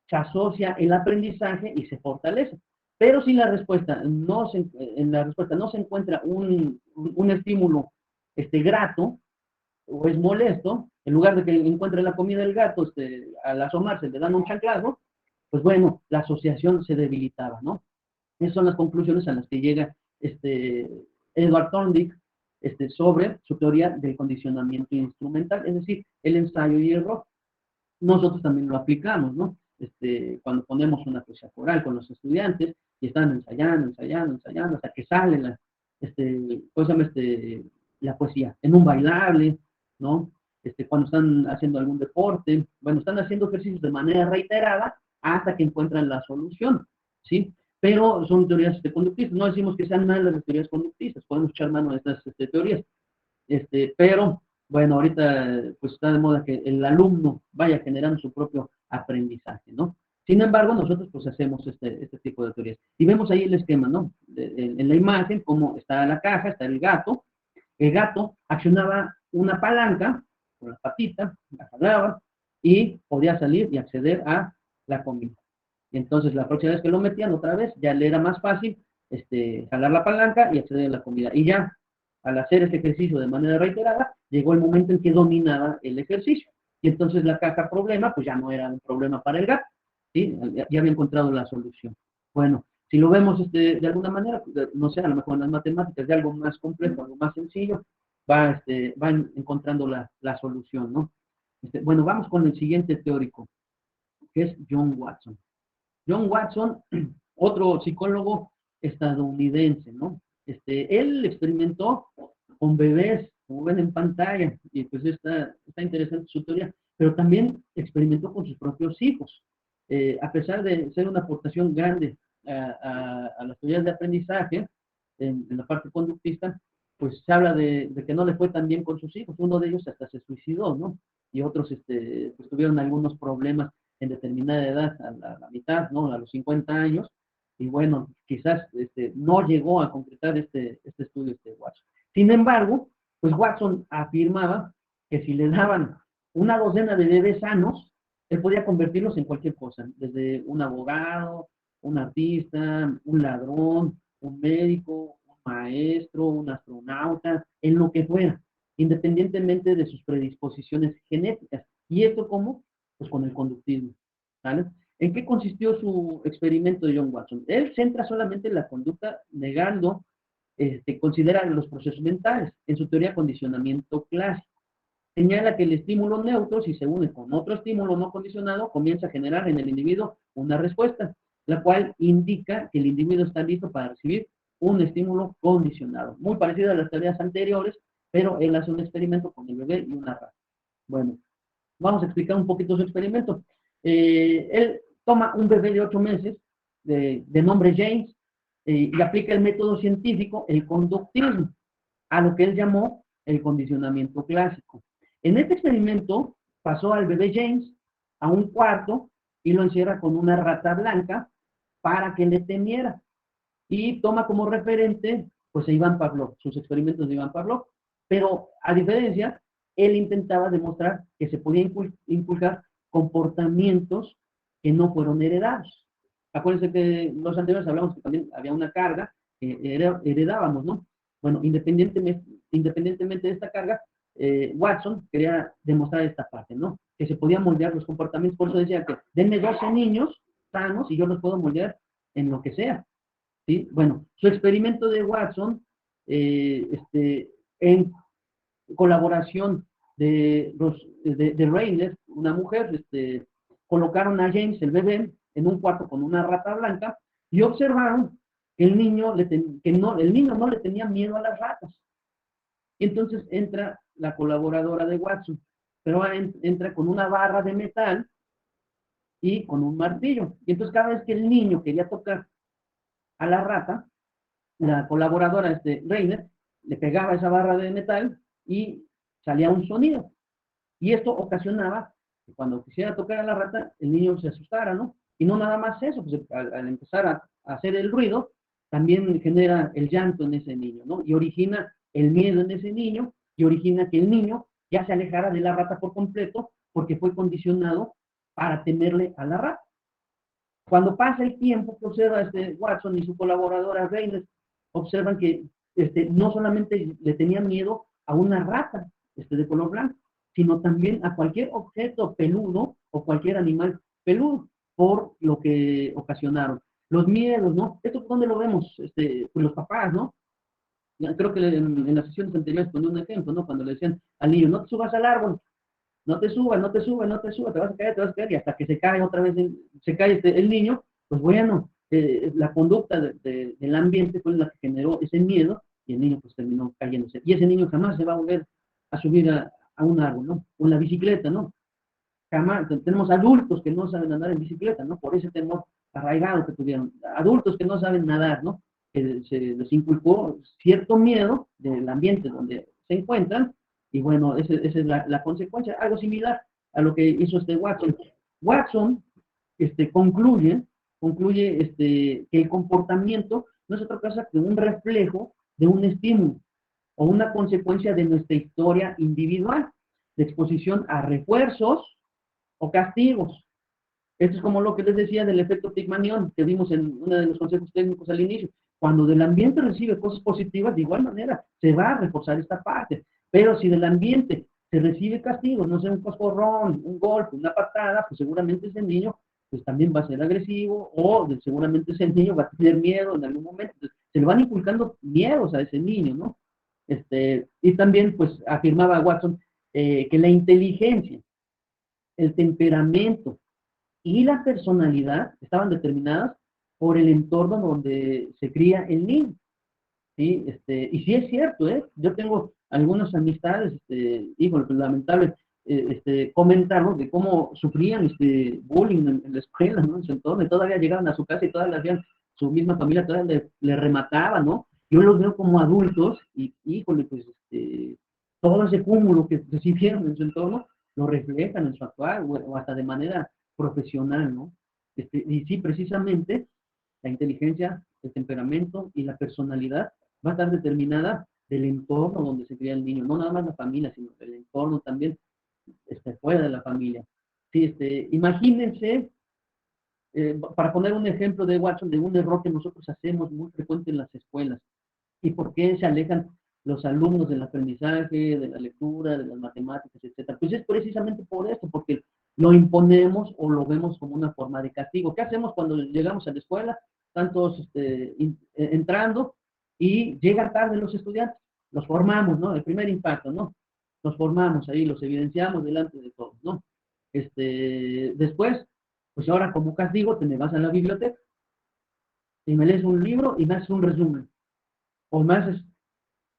se asocia el aprendizaje y se fortalece. Pero si en la respuesta no se encuentra un estímulo grato o es molesto, en lugar de que encuentre la comida del gato, al asomarse le dan un chanclazo, pues bueno, la asociación se debilitaba, ¿no? Esas son las conclusiones a las que llega Edward Thorndike sobre su teoría del condicionamiento instrumental, es decir, el ensayo y error. Nosotros también lo aplicamos, ¿no? Cuando ponemos una poesía coral con los estudiantes y están ensayando, ensayando, ensayando, hasta que sale la poesía en un bailable, ¿no? Cuando están haciendo algún deporte, bueno, están haciendo ejercicios de manera reiterada hasta que encuentran la solución, ¿sí? Pero son teorías conductistas, no decimos que sean malas las teorías conductistas, podemos echar mano a estas teorías, pero bueno, ahorita pues está de moda que el alumno vaya generando su propio aprendizaje, ¿no? Sin embargo, nosotros pues hacemos este tipo de teorías. Y vemos ahí el esquema, ¿no? En la imagen, cómo está la caja, está el gato. El gato accionaba una palanca con la patita, la jalaba y podía salir y acceder a la comida. Y entonces la próxima vez que lo metían otra vez, ya le era más fácil jalar la palanca y acceder a la comida. Y ya al hacer ese ejercicio de manera reiterada, llegó el momento en que dominaba el ejercicio. Y entonces la caja problema, pues ya no era un problema para el gato, ¿sí? Ya había encontrado la solución. Bueno, si lo vemos de alguna manera, no sé, a lo mejor en las matemáticas, de algo más complejo, algo más sencillo, van encontrando la solución, ¿no? Bueno, vamos con el siguiente teórico, que es John Watson. John Watson, otro psicólogo estadounidense, ¿no? Él experimentó con bebés, como ven en pantalla, y pues está interesante su teoría, pero también experimentó con sus propios hijos. A pesar de ser una aportación grande a las teorías de aprendizaje, en la parte conductista, pues se habla de que no le fue tan bien con sus hijos. Uno de ellos hasta se suicidó, ¿no? Y otros pues tuvieron algunos problemas en determinada edad, a la mitad, ¿no? A los 50 años, y bueno, quizás no llegó a concretar este estudio Watson. Sin embargo, pues Watson afirmaba que si le daban una docena de bebés sanos, él podía convertirlos en cualquier cosa, desde un abogado, un artista, un ladrón, un médico, un maestro, un astronauta, en lo que fuera, independientemente de sus predisposiciones genéticas. ¿Y esto cómo? Pues con el conductismo, ¿vale? ¿En qué consistió su experimento de John Watson? Él centra solamente en la conducta negando, considera los procesos mentales en su teoría de condicionamiento clásico. Señala que el estímulo neutro, si se une con otro estímulo no condicionado, comienza a generar en el individuo una respuesta, la cual indica que el individuo está listo para recibir un estímulo condicionado. Muy parecido a las teorías anteriores, pero él hace un experimento con el bebé y una rata. Bueno, vamos a explicar un poquito su experimento. Él toma un bebé de 8 meses, de nombre James, y aplica el método científico, el conductismo, a lo que él llamó el condicionamiento clásico. En este experimento pasó al bebé James a un cuarto y lo encierra con una rata blanca para que le temiera. Y toma como referente pues a Iván Pavlov, sus experimentos de Iván Pavlov. Pero a diferencia, él intentaba demostrar que se podía inculcar comportamientos que no fueron heredados. Acuérdense que los anteriores hablamos que también había una carga que heredábamos, ¿no? Bueno, independientemente de esta carga, Watson quería demostrar esta parte, ¿no? Que se podían moldear los comportamientos, por eso decía que denme 12 niños sanos y yo los puedo moldear en lo que sea, ¿sí? Bueno, su experimento de Watson, en colaboración de Reiner, una mujer, colocaron a James, el bebé, en un cuarto con una rata blanca y observaron que el niño no le tenía miedo a las ratas. Y entonces entra la colaboradora de Watson, pero entra con una barra de metal y con un martillo. Y entonces cada vez que el niño quería tocar a la rata, la colaboradora, Reiner, le pegaba esa barra de metal y salía un sonido. Y esto ocasionaba que cuando quisiera tocar a la rata, el niño se asustara, ¿no? Y no nada más eso, pues al empezar a hacer el ruido, también genera el llanto en ese niño, ¿no? Y origina el miedo en ese niño y origina que el niño ya se alejara de la rata por completo porque fue condicionado para temerle a la rata. Cuando pasa el tiempo que observa Watson y su colaboradora Reynolds, observan que no solamente le tenían miedo a una rata de color blanco, sino también a cualquier objeto peludo o cualquier animal peludo, por lo que ocasionaron. Los miedos, ¿no? ¿Esto dónde lo vemos? Pues los papás, ¿no? Creo que en las sesiones anteriores ponía un ejemplo, ¿no? Cuando le decían al niño, no te subas al árbol, no te subas, no te subas, no te subas, te vas a caer, y hasta que se cae otra vez, se cae el niño, pues bueno, la conducta del ambiente fue la que generó ese miedo, y el niño pues terminó cayéndose. Y ese niño jamás se va a volver a subir a un árbol, ¿no? O en la bicicleta, ¿no? Jamás. Tenemos adultos que no saben andar en bicicleta, ¿no? Por ese temor arraigado que tuvieron. Adultos que no saben nadar, ¿no? Que se les inculcó cierto miedo del ambiente donde se encuentran, y bueno, esa es la consecuencia. Algo similar a lo que hizo Watson. Watson concluye que el comportamiento no es otra cosa que un reflejo de un estímulo o una consecuencia de nuestra historia individual, de exposición a refuerzos o castigos. Esto es como lo que les decía del efecto Pygmalion, que vimos en uno de los consejos técnicos al inicio. Cuando del ambiente recibe cosas positivas, de igual manera se va a reforzar esta parte. Pero si del ambiente se recibe castigos, no sé, un coscorrón, un golpe, una patada, pues seguramente ese niño pues también va a ser agresivo, o seguramente ese niño va a tener miedo en algún momento. Entonces, se le van inculcando miedos a ese niño, ¿no? Y también pues afirmaba Watson que la inteligencia, el temperamento y la personalidad estaban determinadas por el entorno donde se cría el niño, ¿sí? Y sí es cierto, ¿eh? Yo tengo algunas amistades, híjole, pues lamentable comentarnos de cómo sufrían bullying en la escuela, ¿no? En su entorno, y todavía llegaban a su casa y todavía le hacían, su misma familia todavía le remataban, ¿no? Yo los veo como adultos y, híjole, pues todo ese cúmulo que recibieron en su entorno lo reflejan en su actual o hasta de manera profesional, ¿no? Y sí, precisamente la inteligencia, el temperamento y la personalidad va a estar determinada del entorno donde se cría el niño, no nada más la familia, sino el entorno también fuera de la familia. Sí, imagínense Para poner un ejemplo de Watson, de un error que nosotros hacemos muy frecuente en las escuelas, y por qué se alejan los alumnos del aprendizaje, de la lectura, de las matemáticas, etcétera. Pues es precisamente por esto, porque lo imponemos o lo vemos como una forma de castigo. ¿Qué hacemos cuando llegamos a la escuela? Están todos entrando y llegan tarde los estudiantes. Los formamos, ¿no? El primer impacto, ¿no? Los formamos ahí, los evidenciamos delante de todos, ¿no? Después, pues ahora como castigo te me vas a la biblioteca y me lees un libro y me haces un resumen. O me haces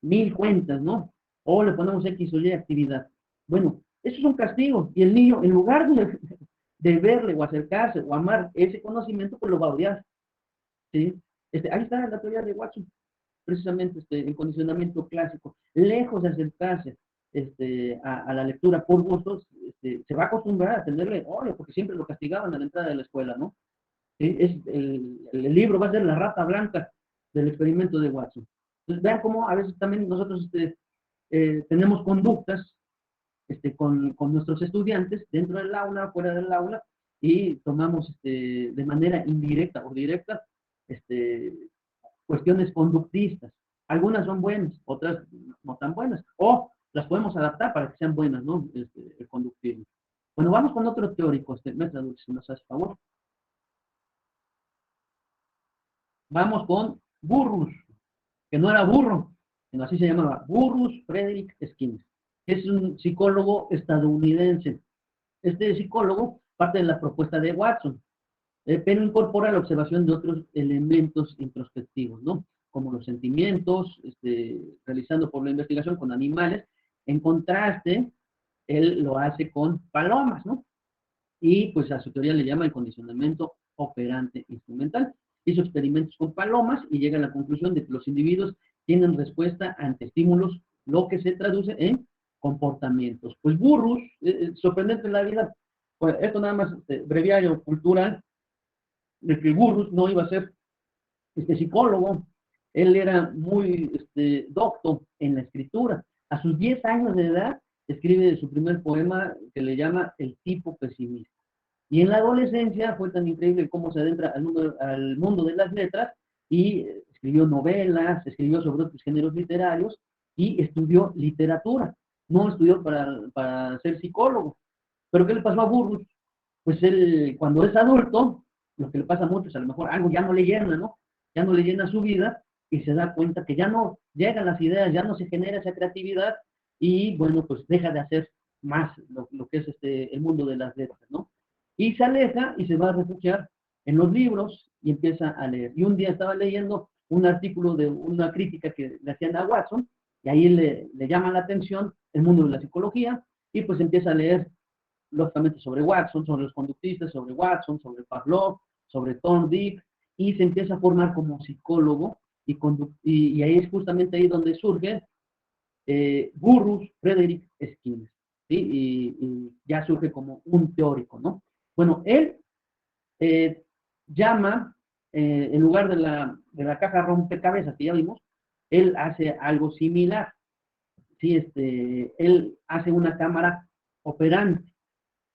1000 cuentas, ¿no? O le ponemos X o Y actividad. Bueno, eso es un castigo. Y el niño, en lugar de verle o acercarse o amar ese conocimiento, pues lo va a odiar. ¿Sí? Ahí está la teoría de Watson, precisamente el condicionamiento clásico. Lejos de acercarse a la lectura por gustos, se va a acostumbrar a tenerle odio, porque siempre lo castigaban a la entrada de la escuela, ¿no? ¿Sí? El libro va a ser la rata blanca del experimento de Watson. Entonces, vean cómo a veces también nosotros tenemos conductas con nuestros estudiantes dentro del aula, fuera del aula, y tomamos de manera indirecta o directa este, cuestiones conductistas. Algunas son buenas, otras no tan buenas, o las podemos adaptar para que sean buenas, ¿no? El conductismo. Bueno, vamos con otro teórico, maestra Dulce, si nos hace favor. Vamos con Burrus, que no era burro, sino así se llamaba, Burrus Frederick Skinner. Es un psicólogo estadounidense. Este psicólogo parte de la propuesta de Watson, pero incorpora la observación de otros elementos introspectivos, ¿no? Como los sentimientos, realizando por la investigación con animales. En contraste, él lo hace con palomas, ¿no? Y pues a su teoría le llama el condicionamiento operante instrumental. Hizo experimentos con palomas y llega a la conclusión de que los individuos tienen respuesta ante estímulos, lo que se traduce en comportamientos. Pues Burrus, sorprendente en la vida, pues esto nada más breviario cultural, de que Burrus no iba a ser psicólogo, él era muy docto en la escritura. A sus 10 años de edad escribe su primer poema que le llama El tipo pesimista. Y en la adolescencia fue tan increíble cómo se adentra al mundo de las letras y escribió novelas, escribió sobre otros géneros literarios y estudió literatura. No estudió para ser psicólogo. ¿Pero qué le pasó a Burrus? Pues él, cuando es adulto, lo que le pasa mucho es a lo mejor algo ya no le llena, ¿no? Ya no le llena su vida y se da cuenta que ya no llegan las ideas, ya no se genera esa creatividad y bueno, pues deja de hacer más lo que es el mundo de las letras, ¿no? Y se aleja y se va a refugiar en los libros y empieza a leer. Y un día estaba leyendo un artículo de una crítica que le hacían a Watson y ahí le llama la atención el mundo de la psicología y pues empieza a leer lógicamente sobre Watson, sobre los conductistas, sobre Watson, sobre Pavlov, sobre Thorndike, y se empieza a formar como psicólogo, y ahí es justamente ahí donde surge Burrus Frederick Skinner, ¿sí? Y ya surge como un teórico, ¿no? Bueno, él eh, llama, en lugar de la caja rompecabezas que ya vimos, él hace algo similar, ¿sí? Él hace una cámara operante,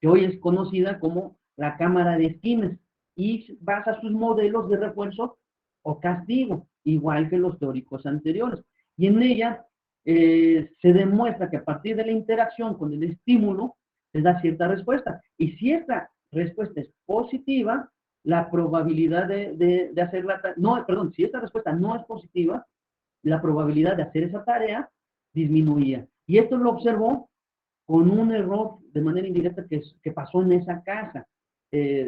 que hoy es conocida como la cámara de Skinner, y basa sus modelos de refuerzo o castigo, igual que los teóricos anteriores. Y en ella se demuestra que a partir de la interacción con el estímulo se da cierta respuesta. Y si esta respuesta es positiva, la probabilidad de hacerla, no, perdón, si esta respuesta no es positiva, la probabilidad de hacer esa tarea disminuía. Y esto lo observó con un error de manera indirecta que pasó en esa caja,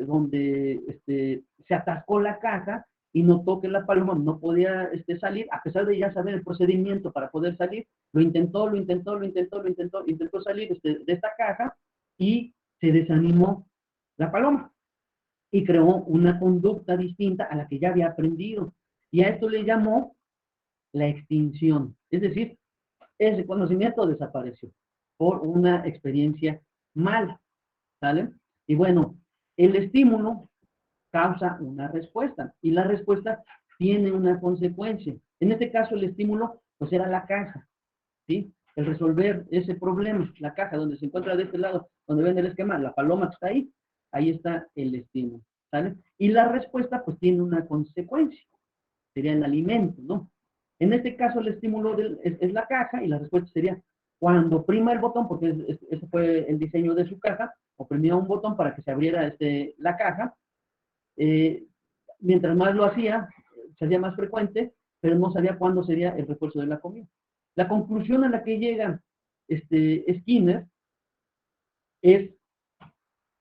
donde se atascó la caja y notó que la paloma no podía salir, a pesar de ya saber el procedimiento para poder salir, intentó salir de esta caja y se desanimó la paloma y creó una conducta distinta a la que ya había aprendido. Y a esto le llamó la extinción. Es decir, ese conocimiento desapareció por una experiencia mala, ¿sale? Y bueno, el estímulo causa una respuesta y la respuesta tiene una consecuencia. En este caso, el estímulo, pues era la caja, ¿sí? El resolver ese problema, la caja donde se encuentra de este lado, donde ven el esquema, la paloma que está ahí está el estímulo. ¿sale? Y la respuesta pues tiene una consecuencia, sería el alimento, ¿no? En este caso el estímulo es la caja y la respuesta sería cuando oprima el botón, porque ese fue el diseño de su caja, oprimía un botón para que se abriera la caja, eh, mientras más lo hacía, se hacía más frecuente, pero no sabía cuándo sería el refuerzo de la comida. La conclusión a la que llega Skinner es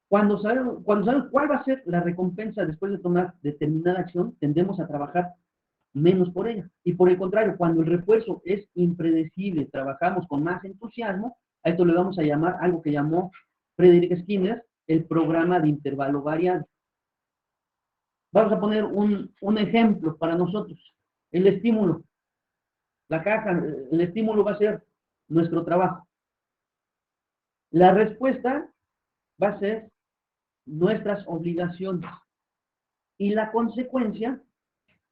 cuando sabemos cuál va a ser la recompensa después de tomar determinada acción, tendemos a trabajar menos por ella. Y por el contrario, cuando el refuerzo es impredecible, trabajamos con más entusiasmo, a esto le vamos a llamar algo que llamó Frederick Skinner el programa de intervalo variable. Vamos a poner un ejemplo para nosotros. El estímulo, la caja, el estímulo va a ser nuestro trabajo. La respuesta va a ser nuestras obligaciones. Y la consecuencia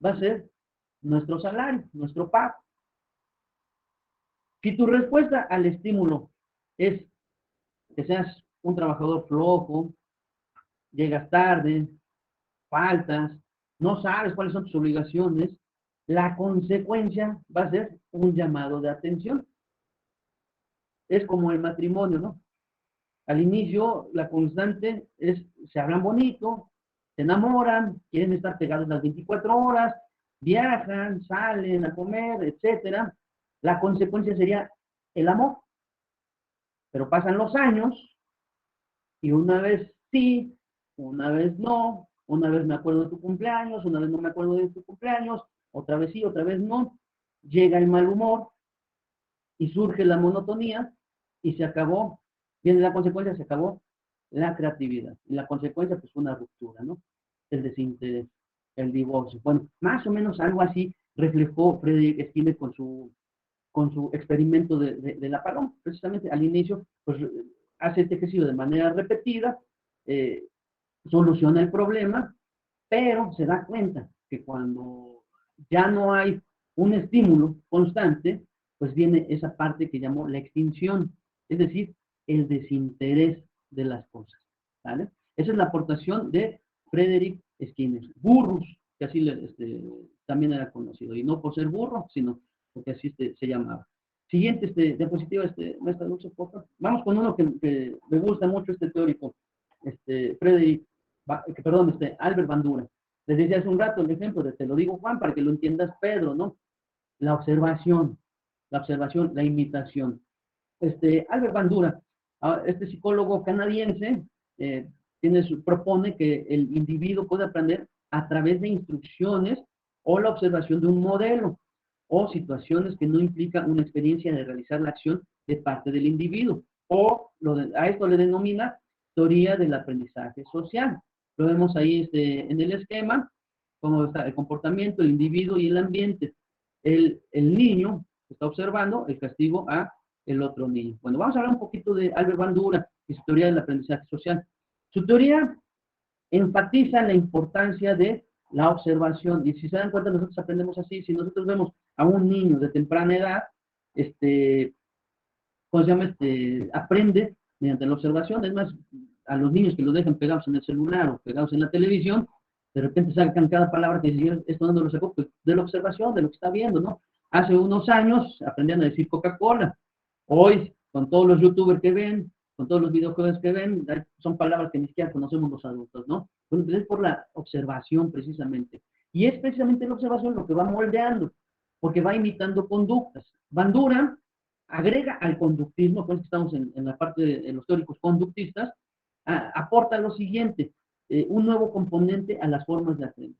va a ser nuestro salario, nuestro pago. Si tu respuesta al estímulo es que seas un trabajador flojo, llegas tarde, faltas, no sabes cuáles son tus obligaciones, la consecuencia va a ser un llamado de atención. Es como el matrimonio, ¿no? Al inicio, la constante es, se hablan bonito, se enamoran, quieren estar pegados las 24 horas, viajan, salen a comer, etcétera. La consecuencia sería el amor. Pero pasan los años y una vez sí, una vez no, una vez me acuerdo de tu cumpleaños, una vez no me acuerdo de tu cumpleaños, otra vez sí, otra vez no. Llega el mal humor y surge la monotonía y se acabó, viene la consecuencia, se acabó la creatividad. Y la consecuencia, pues, fue una ruptura, ¿no? El desinterés, el divorcio. Bueno, más o menos algo así reflejó Frederick Skinner con su experimento de la paloma. Precisamente al inicio, pues hace este ejercicio de manera repetida, eh, soluciona el problema, pero se da cuenta que cuando ya no hay un estímulo constante, pues viene esa parte que llamó la extinción, es decir, el desinterés de las cosas. ¿Vale? Esa es la aportación de Frederick Skinner. Burrus, que así también era conocido, y no por ser burro, sino porque así se llamaba. Siguiente diapositiva, maestra Dulce, por favor. Vamos con uno que me gusta mucho, teórico, Frederick, perdón, Albert Bandura. Les decía hace un rato el ejemplo de te lo digo Juan para que lo entiendas Pedro, ¿no? La observación, la imitación. Albert Bandura, este psicólogo canadiense, eh, propone que el individuo puede aprender a través de instrucciones o la observación de un modelo o situaciones que no implican una experiencia de realizar la acción de parte del individuo. O a esto le denomina teoría del aprendizaje social. Lo vemos ahí en el esquema, cómo está el comportamiento, el individuo y el ambiente. El niño está observando el castigo a el otro niño. Bueno, vamos a hablar un poquito de Albert Bandura y su teoría del aprendizaje social. Su teoría enfatiza la importancia de la observación. Y si se dan cuenta, nosotros aprendemos así. Si nosotros vemos a un niño de temprana edad, ¿cómo se llama? Aprende mediante la observación. Es más, a los niños que los dejan pegados en el celular o pegados en la televisión, de repente sacan cada palabra que dicen, esto no lo sacó, pues de la observación, de lo que está viendo, ¿no? Hace unos años aprendían a decir Coca-Cola. Hoy, con todos los youtubers que ven, con todos los videojuegos que ven, son palabras que ni siquiera conocemos los adultos, ¿no? Entonces es por la observación precisamente. Y es precisamente la observación lo que va moldeando, porque va imitando conductas. Bandura agrega al conductismo, pues estamos en la parte de los teóricos conductistas, aporta lo siguiente, un nuevo componente a las formas de aprender,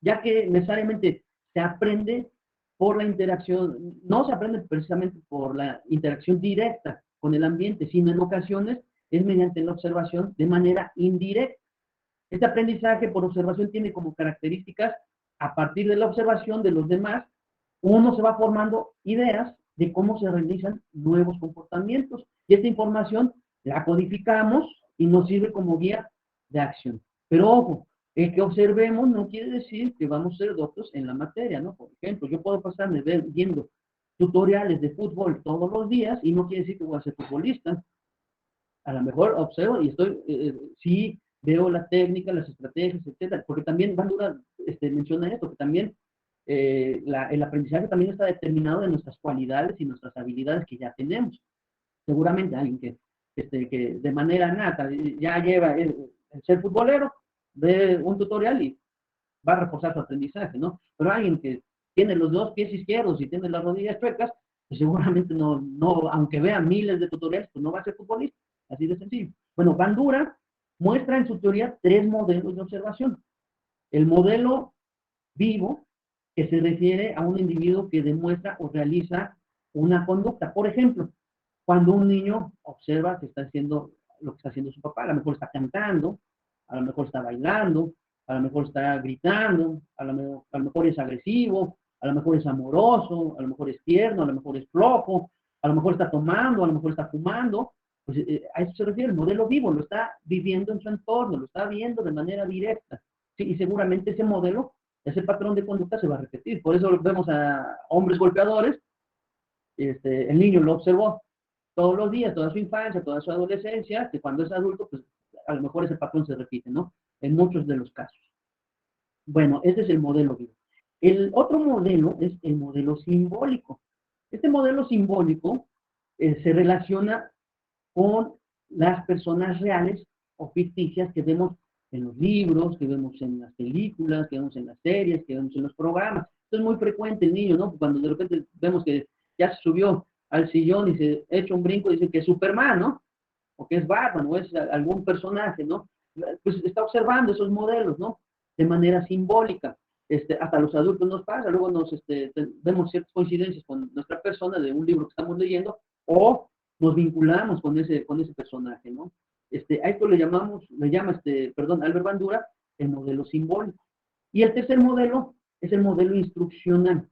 ya que necesariamente se aprende por la interacción, no se aprende precisamente por la interacción directa con el ambiente, sino en ocasiones es mediante la observación de manera indirecta. Este aprendizaje por observación tiene como características, a partir de la observación de los demás, uno se va formando ideas de cómo se realizan nuevos comportamientos. Y esta información la codificamos y nos sirve como guía de acción. Pero ojo, el que observemos no quiere decir que vamos a ser doctos en la materia, ¿no? Por ejemplo, yo puedo pasarme viendo tutoriales de fútbol todos los días y no quiere decir que voy a ser futbolista. A lo mejor observo y sí veo la técnica, las estrategias, etcétera, porque también Bandura menciona esto, que también el aprendizaje también está determinado de nuestras cualidades y nuestras habilidades que ya tenemos. Seguramente alguien que de manera nata ya lleva el ser futbolero, ve un tutorial y va a reforzar su aprendizaje, ¿no? Pero alguien que tiene los dos pies izquierdos y tiene las rodillas chuecas, pues seguramente no, aunque vea miles de tutoriales, pues no va a ser futbolista, así de sencillo. Bueno, Bandura muestra en su teoría tres modelos de observación. El modelo vivo, que se refiere a un individuo que demuestra o realiza una conducta. Por ejemplo, cuando un niño observa que está haciendo lo que está haciendo su papá, a lo mejor está cantando, a lo mejor está bailando, a lo mejor está gritando, a lo mejor es agresivo, a lo mejor es amoroso, a lo mejor es tierno, a lo mejor es flojo, a lo mejor está tomando, a lo mejor está fumando. Pues a eso se refiere el modelo vivo, lo está viviendo en su entorno, lo está viendo de manera directa. ¿Sí? Y seguramente ese patrón de conducta se va a repetir. Por eso vemos a hombres golpeadores, el niño lo observó todos los días, toda su infancia, toda su adolescencia, que cuando es adulto, pues a lo mejor ese patrón se repite, ¿no? En muchos de los casos. Bueno, ese es el modelo vivo. El otro modelo es el modelo simbólico. Este modelo simbólico se relaciona con las personas reales o ficticias que vemos en los libros, que vemos en las películas, que vemos en las series, que vemos en los programas. Esto es muy frecuente el niño, ¿no? Cuando de repente vemos que ya se subió al sillón y se echa un brinco, dice que es Superman, ¿no? O que es Batman, o es algún personaje, ¿no? Pues está observando esos modelos, ¿no? De manera simbólica. Hasta los adultos nos pasa, luego vemos ciertas coincidencias con nuestra persona de un libro que estamos leyendo, o nos vinculamos con ese personaje, ¿no? A esto le llama, Albert Bandura, el modelo simbólico. Y el tercer modelo es el modelo instruccional.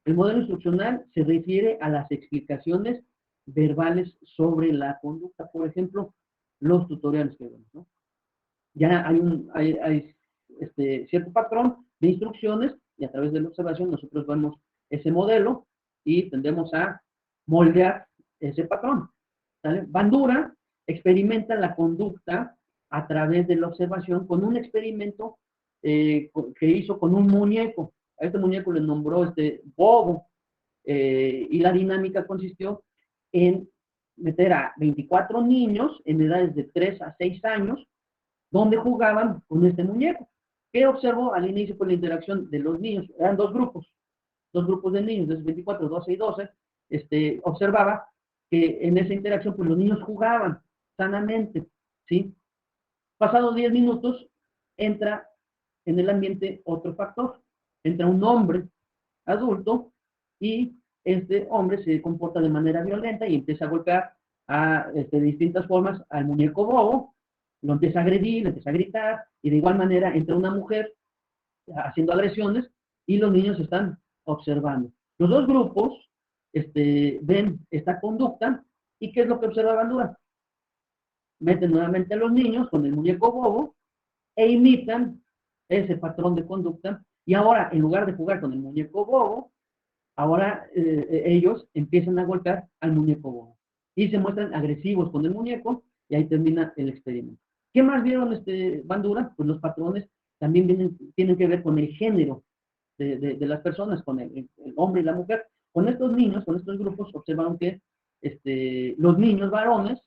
El modelo instruccional se refiere a las explicaciones verbales sobre la conducta. Por ejemplo, los tutoriales que vemos, ¿no? Ya hay cierto patrón de instrucciones y a través de la observación nosotros vemos ese modelo y tendemos a moldear ese patrón. ¿Sale? Bandura experimenta la conducta a través de la observación con un experimento que hizo con un muñeco. A este muñeco le nombró Bobo, y la dinámica consistió en meter a 24 niños en edades de 3 a 6 años donde jugaban con este muñeco. ¿Qué observó al inicio con la interacción de los niños? Eran dos grupos de niños, de 24, 12 y 12. Observaba que en esa interacción pues los niños jugaban sanamente, ¿sí? Pasados 10 minutos entra en el ambiente otro factor. Entra un hombre adulto y este hombre se comporta de manera violenta y empieza a golpear de distintas formas al muñeco Bobo, lo empieza a agredir, le empieza a gritar, y de igual manera entra una mujer haciendo agresiones y los niños están observando. Los dos grupos ven esta conducta y ¿qué es lo que observa Bandura? Meten nuevamente a los niños con el muñeco Bobo e imitan ese patrón de conducta y ahora en lugar de jugar con el muñeco Bobo, ahora ellos empiezan a golpear al muñeco Bobo y se muestran agresivos con el muñeco y ahí termina el experimento. ¿Qué más vieron Bandura? Pues los patrones también tienen que ver con el género de las personas, con el hombre y la mujer. Con estos niños, con estos grupos, observaron que los niños varones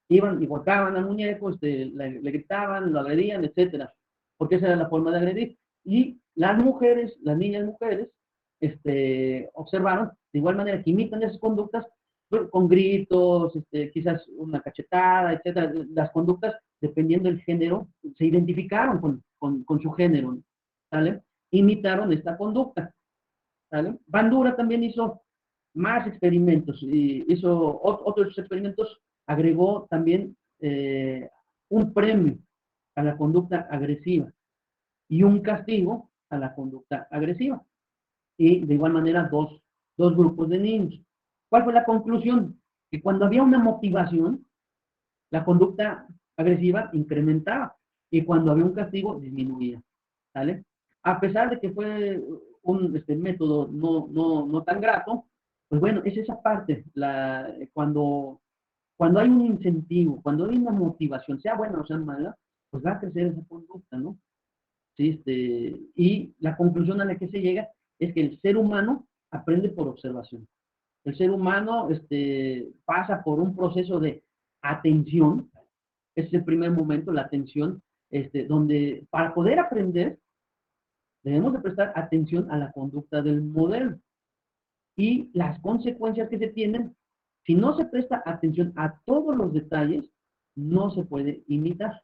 iban y golpeaban al muñeco, le gritaban, lo agredían, etcétera, porque esa era la forma de agredir. Y las mujeres, las niñas mujeres, observaron de igual manera que imitan esas conductas con gritos, quizás una cachetada, etcétera. Las conductas, dependiendo del género, se identificaron con su género, ¿sale? Imitaron esta conducta, ¿sale? Bandura también hizo más experimentos, y hizo otros experimentos, agregó también un premio a la conducta agresiva y un castigo a la conducta agresiva. Y de igual manera dos grupos de niños. ¿Cuál fue la conclusión? Que cuando había una motivación, la conducta agresiva incrementaba y cuando había un castigo disminuía. ¿Sale? A pesar de que fue un método no tan grato, pues bueno, es esa parte, cuando hay un incentivo, cuando hay una motivación, sea buena o sea mala, pues va a crecer esa conducta, ¿no? Sí, y la conclusión a la que se llega es que el ser humano aprende por observación. El ser humano pasa por un proceso de atención, ese es el primer momento, la atención, donde para poder aprender debemos de prestar atención a la conducta del modelo y las consecuencias que se tienen. Si no se presta atención a todos los detalles, no se puede imitar.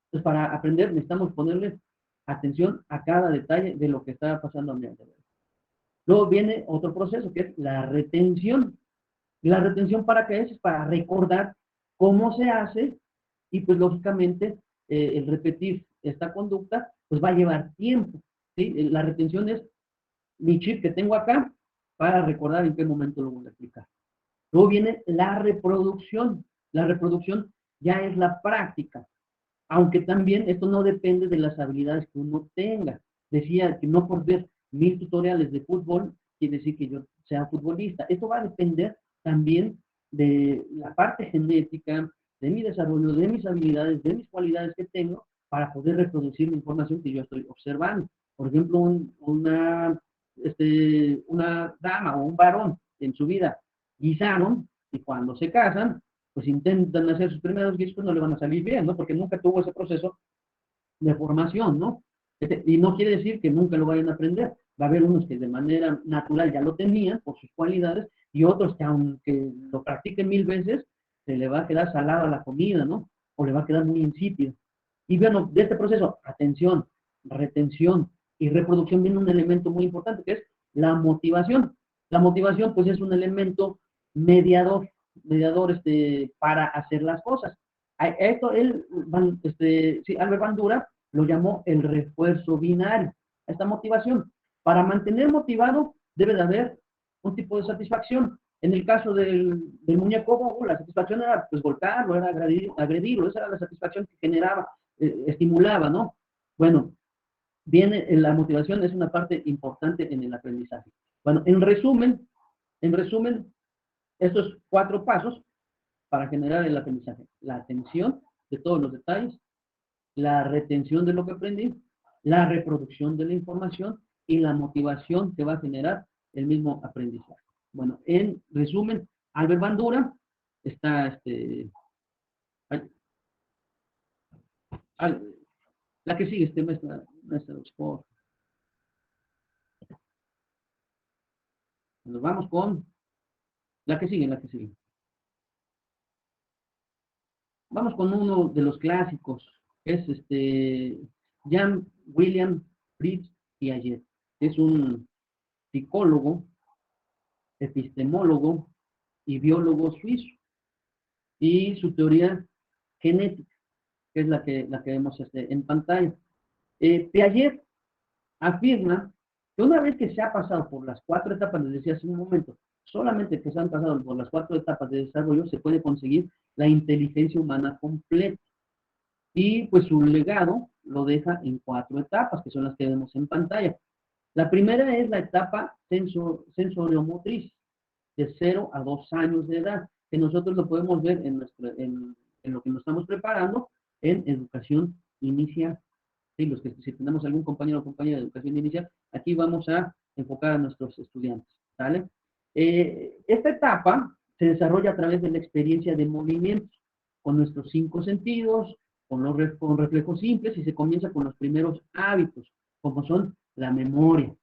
Entonces, para aprender necesitamos ponerle atención a cada detalle de lo que está pasando a mi alrededor. Luego viene otro proceso que es la retención. ¿La retención para qué es? Es para recordar cómo se hace y pues lógicamente el repetir esta conducta pues va a llevar tiempo. ¿Sí? La retención es mi chip que tengo acá para recordar en qué momento lo voy a aplicar. Luego viene la reproducción. La reproducción ya es la práctica, aunque también esto no depende de las habilidades que uno tenga. Decía que no por ver 1000 tutoriales de fútbol quiere decir que yo sea futbolista. Esto va a depender también de la parte genética, de mi desarrollo, de mis habilidades, de mis cualidades que tengo para poder reproducir la información que yo estoy observando. Por ejemplo, una dama o un varón en su vida guisaron y cuando se casan, pues intentan hacer sus primeros guisos, pues no le van a salir bien, ¿no? Porque nunca tuvo ese proceso de formación, ¿no? Y no quiere decir que nunca lo vayan a aprender. Va a haber unos que de manera natural ya lo tenían por sus cualidades y otros que aunque lo practiquen 1000 veces, se le va a quedar salada la comida, ¿no? O le va a quedar muy insípido. Y bueno, de este proceso, atención, retención y reproducción viene un elemento muy importante que es la motivación. La motivación, pues, es un elemento mediador, para hacer las cosas. A esto sí, Albert Bandura lo llamó el refuerzo binario, esta motivación. Para mantener motivado debe de haber un tipo de satisfacción. En el caso del muñeco, la satisfacción era pues golpearlo, era agredirlo, esa era la satisfacción que generaba, estimulaba, ¿no? Bueno, viene la motivación, es una parte importante en el aprendizaje. Bueno, en resumen, estos 4 pasos para generar el aprendizaje. La atención de todos los detalles, la retención de lo que aprendí, la reproducción de la información y la motivación que va a generar el mismo aprendizaje. Bueno, en resumen, Albert Bandura está, la que sigue, maestra, por nos vamos con la que sigue. Vamos con uno de los clásicos, que es Jean William Fritz Piaget. Es un psicólogo, epistemólogo y biólogo suizo. Y su teoría genética, que es la que vemos en pantalla. Piaget afirma que una vez que se ha pasado por las 4 etapas, les decía hace un momento, solamente que se han pasado por las 4 etapas de desarrollo, se puede conseguir la inteligencia humana completa. Y pues su legado lo deja en 4 etapas, que son las que vemos en pantalla. La primera es la etapa sensoriomotriz, de 0 a 2 años de edad, que nosotros lo podemos ver en lo que nos estamos preparando en educación inicial. ¿Sí? Si tenemos algún compañero o compañera de educación inicial, aquí vamos a enfocar a nuestros estudiantes. ¿Sale? Esta etapa se desarrolla a través de la experiencia de movimiento, con nuestros 5 sentidos, con reflejos simples, y se comienza con los primeros hábitos, como son la memoria.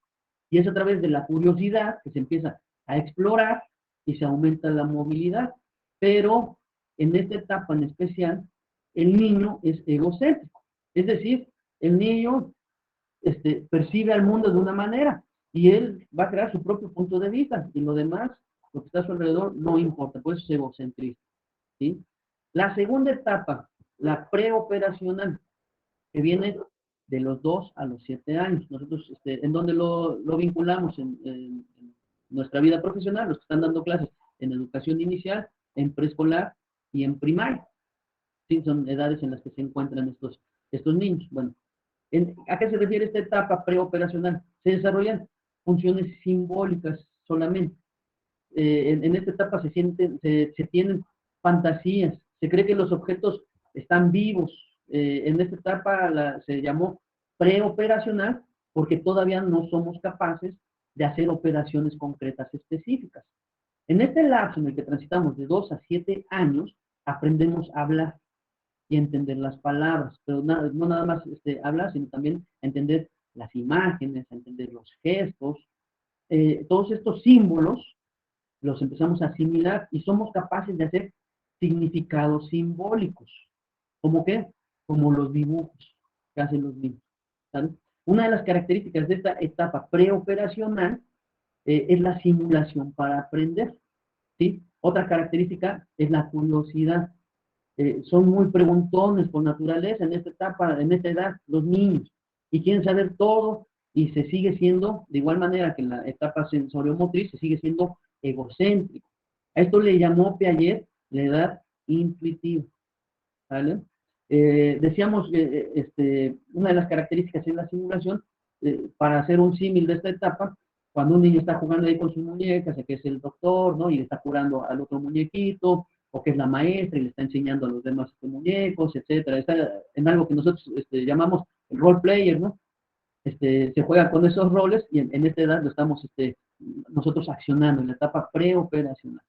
Y es a través de la curiosidad que se empieza a explorar y se aumenta la movilidad. Pero en esta etapa en especial, el niño es egocéntrico. Es decir, el niño percibe al mundo de una manera y él va a crear su propio punto de vista y lo demás, lo que está a su alrededor, no importa, pues es egocentrista. ¿Sí? La segunda etapa, la preoperacional, que viene de los 2 a los 7 años. Nosotros, ¿en donde lo vinculamos? En nuestra vida profesional, los que están dando clases en educación inicial, en preescolar y en primaria. Sí, son edades en las que se encuentran estos niños. Bueno, ¿a qué se refiere esta etapa preoperacional? Se desarrollan funciones simbólicas solamente. En esta etapa se tienen fantasías, se cree que los objetos están vivos, en esta etapa se llamó preoperacional porque todavía no somos capaces de hacer operaciones concretas específicas. En este lapso en el que transitamos de 2 a 7 años, aprendemos a hablar y entender las palabras, pero no nada más hablar, sino también entender las imágenes, entender los gestos, todos estos símbolos los empezamos a asimilar y somos capaces de hacer significados simbólicos. ¿Cómo qué? Como los dibujos que hacen los niños. ¿Sabes? Una de las características de esta etapa preoperacional es la simulación para aprender. ¿Sí? Otra característica es la curiosidad. Son muy preguntones por naturaleza en esta etapa, en esta edad, los niños, y quieren saber todo, y se sigue siendo, de igual manera que en la etapa sensoriomotriz, se sigue siendo egocéntrico. A esto le llamó Piaget la edad intuitiva, ¿vale? Decíamos que una de las características es la simulación. Para hacer un símil de esta etapa, cuando un niño está jugando ahí con sus muñecas, que es el doctor, ¿no? Y le está curando al otro muñequito, o que es la maestra y le está enseñando a los demás muñecos, etcétera. Está en algo que nosotros llamamos el role player, ¿no? Se juega con esos roles y en esta edad lo estamos nosotros accionando en la etapa preoperacional.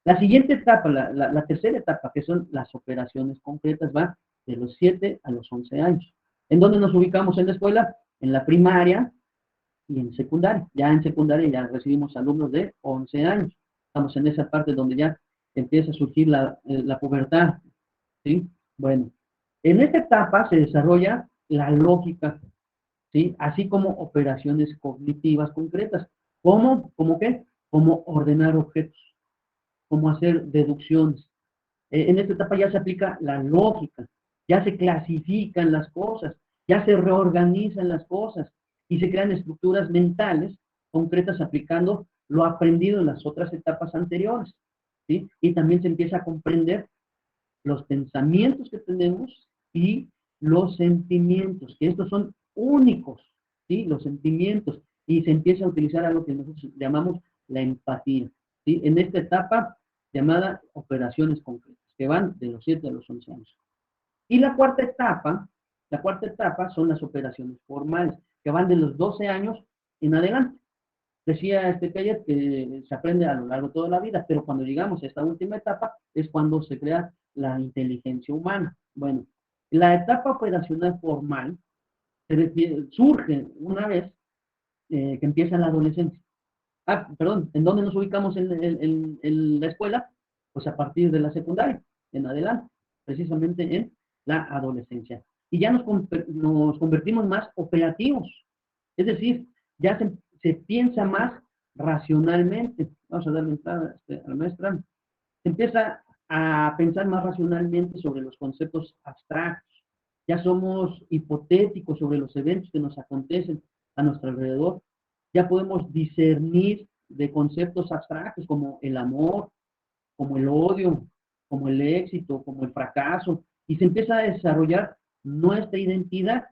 La siguiente etapa, la tercera etapa, que son las operaciones concretas, va de los 7 a los 11 años. ¿En dónde nos ubicamos en la escuela? En la primaria y en secundaria. Ya en secundaria ya recibimos alumnos de 11 años. Estamos en esa parte donde ya empieza a surgir la pubertad, ¿sí? Bueno, en esta etapa se desarrolla la lógica, ¿sí? Así como operaciones cognitivas concretas. ¿Cómo? ¿Cómo qué? Como ordenar objetos, como hacer deducciones. En esta etapa ya se aplica la lógica, ya se clasifican las cosas, ya se reorganizan las cosas y se crean estructuras mentales concretas aplicando lo aprendido en las otras etapas anteriores, ¿sí? Y también se empieza a comprender los pensamientos que tenemos y los sentimientos, que estos son únicos, ¿sí? Los sentimientos, y se empieza a utilizar algo que nosotros llamamos la empatía, ¿sí? En esta etapa llamada operaciones concretas, que van de los 7 a los 11 años. Y la cuarta etapa son las operaciones formales, que van de los 12 años en adelante. Decía Piaget que se aprende a lo largo de toda la vida, pero cuando llegamos a esta última etapa es cuando se crea la inteligencia humana. Bueno, la etapa operacional formal surge una vez que empieza la adolescencia. Perdón, ¿en dónde nos ubicamos en la escuela? Pues a partir de la secundaria, en adelante, precisamente en la adolescencia. Y ya nos convertimos más operativos, es decir, ya se piensa más racionalmente. Vamos a darle entrada a la maestra. Se empieza a pensar más racionalmente sobre los conceptos abstractos. Ya somos hipotéticos sobre los eventos que nos acontecen a nuestro alrededor. Ya podemos discernir de conceptos abstractos como el amor, como el odio, como el éxito, como el fracaso. Y se empieza a desarrollar nuestra identidad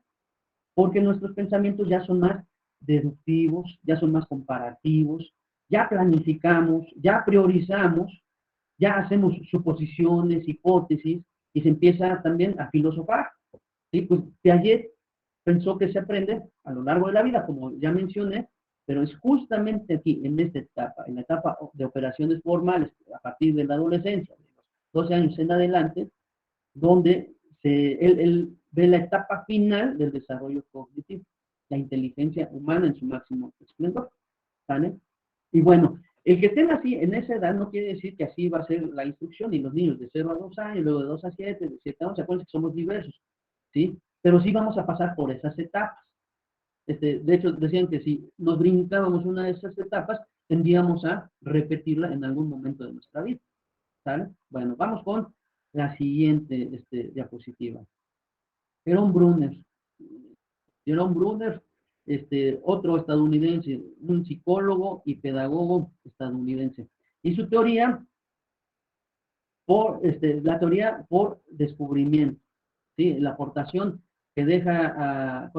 porque nuestros pensamientos ya son más deductivos, ya son más comparativos, ya planificamos, ya priorizamos, ya hacemos suposiciones, hipótesis, y se empieza también a filosofar. ¿Sí? Pues Piaget pensó que se aprende a lo largo de la vida, como ya mencioné, pero es justamente aquí, en esta etapa, en la etapa de operaciones formales, a partir de la adolescencia, de los 12 años en adelante, donde él ve la etapa final del desarrollo cognitivo, la inteligencia humana en su máximo esplendor. ¿Vale? Y bueno, el que estén así en esa edad no quiere decir que así va a ser la instrucción, y los niños de 0 a 2 años, luego de 2 a 7, de 7 a 11, acuérdense que somos diversos, ¿sí? Pero sí vamos a pasar por esas etapas. De hecho, decían que si nos brincábamos una de esas etapas, tendríamos a repetirla en algún momento de nuestra vida. ¿Sale? Bueno, vamos con la siguiente diapositiva. Jerome Brunner. Jerome Brunner, otro estadounidense, un psicólogo y pedagogo estadounidense. Y su teoría, la teoría por descubrimiento, ¿sí? La aportación que deja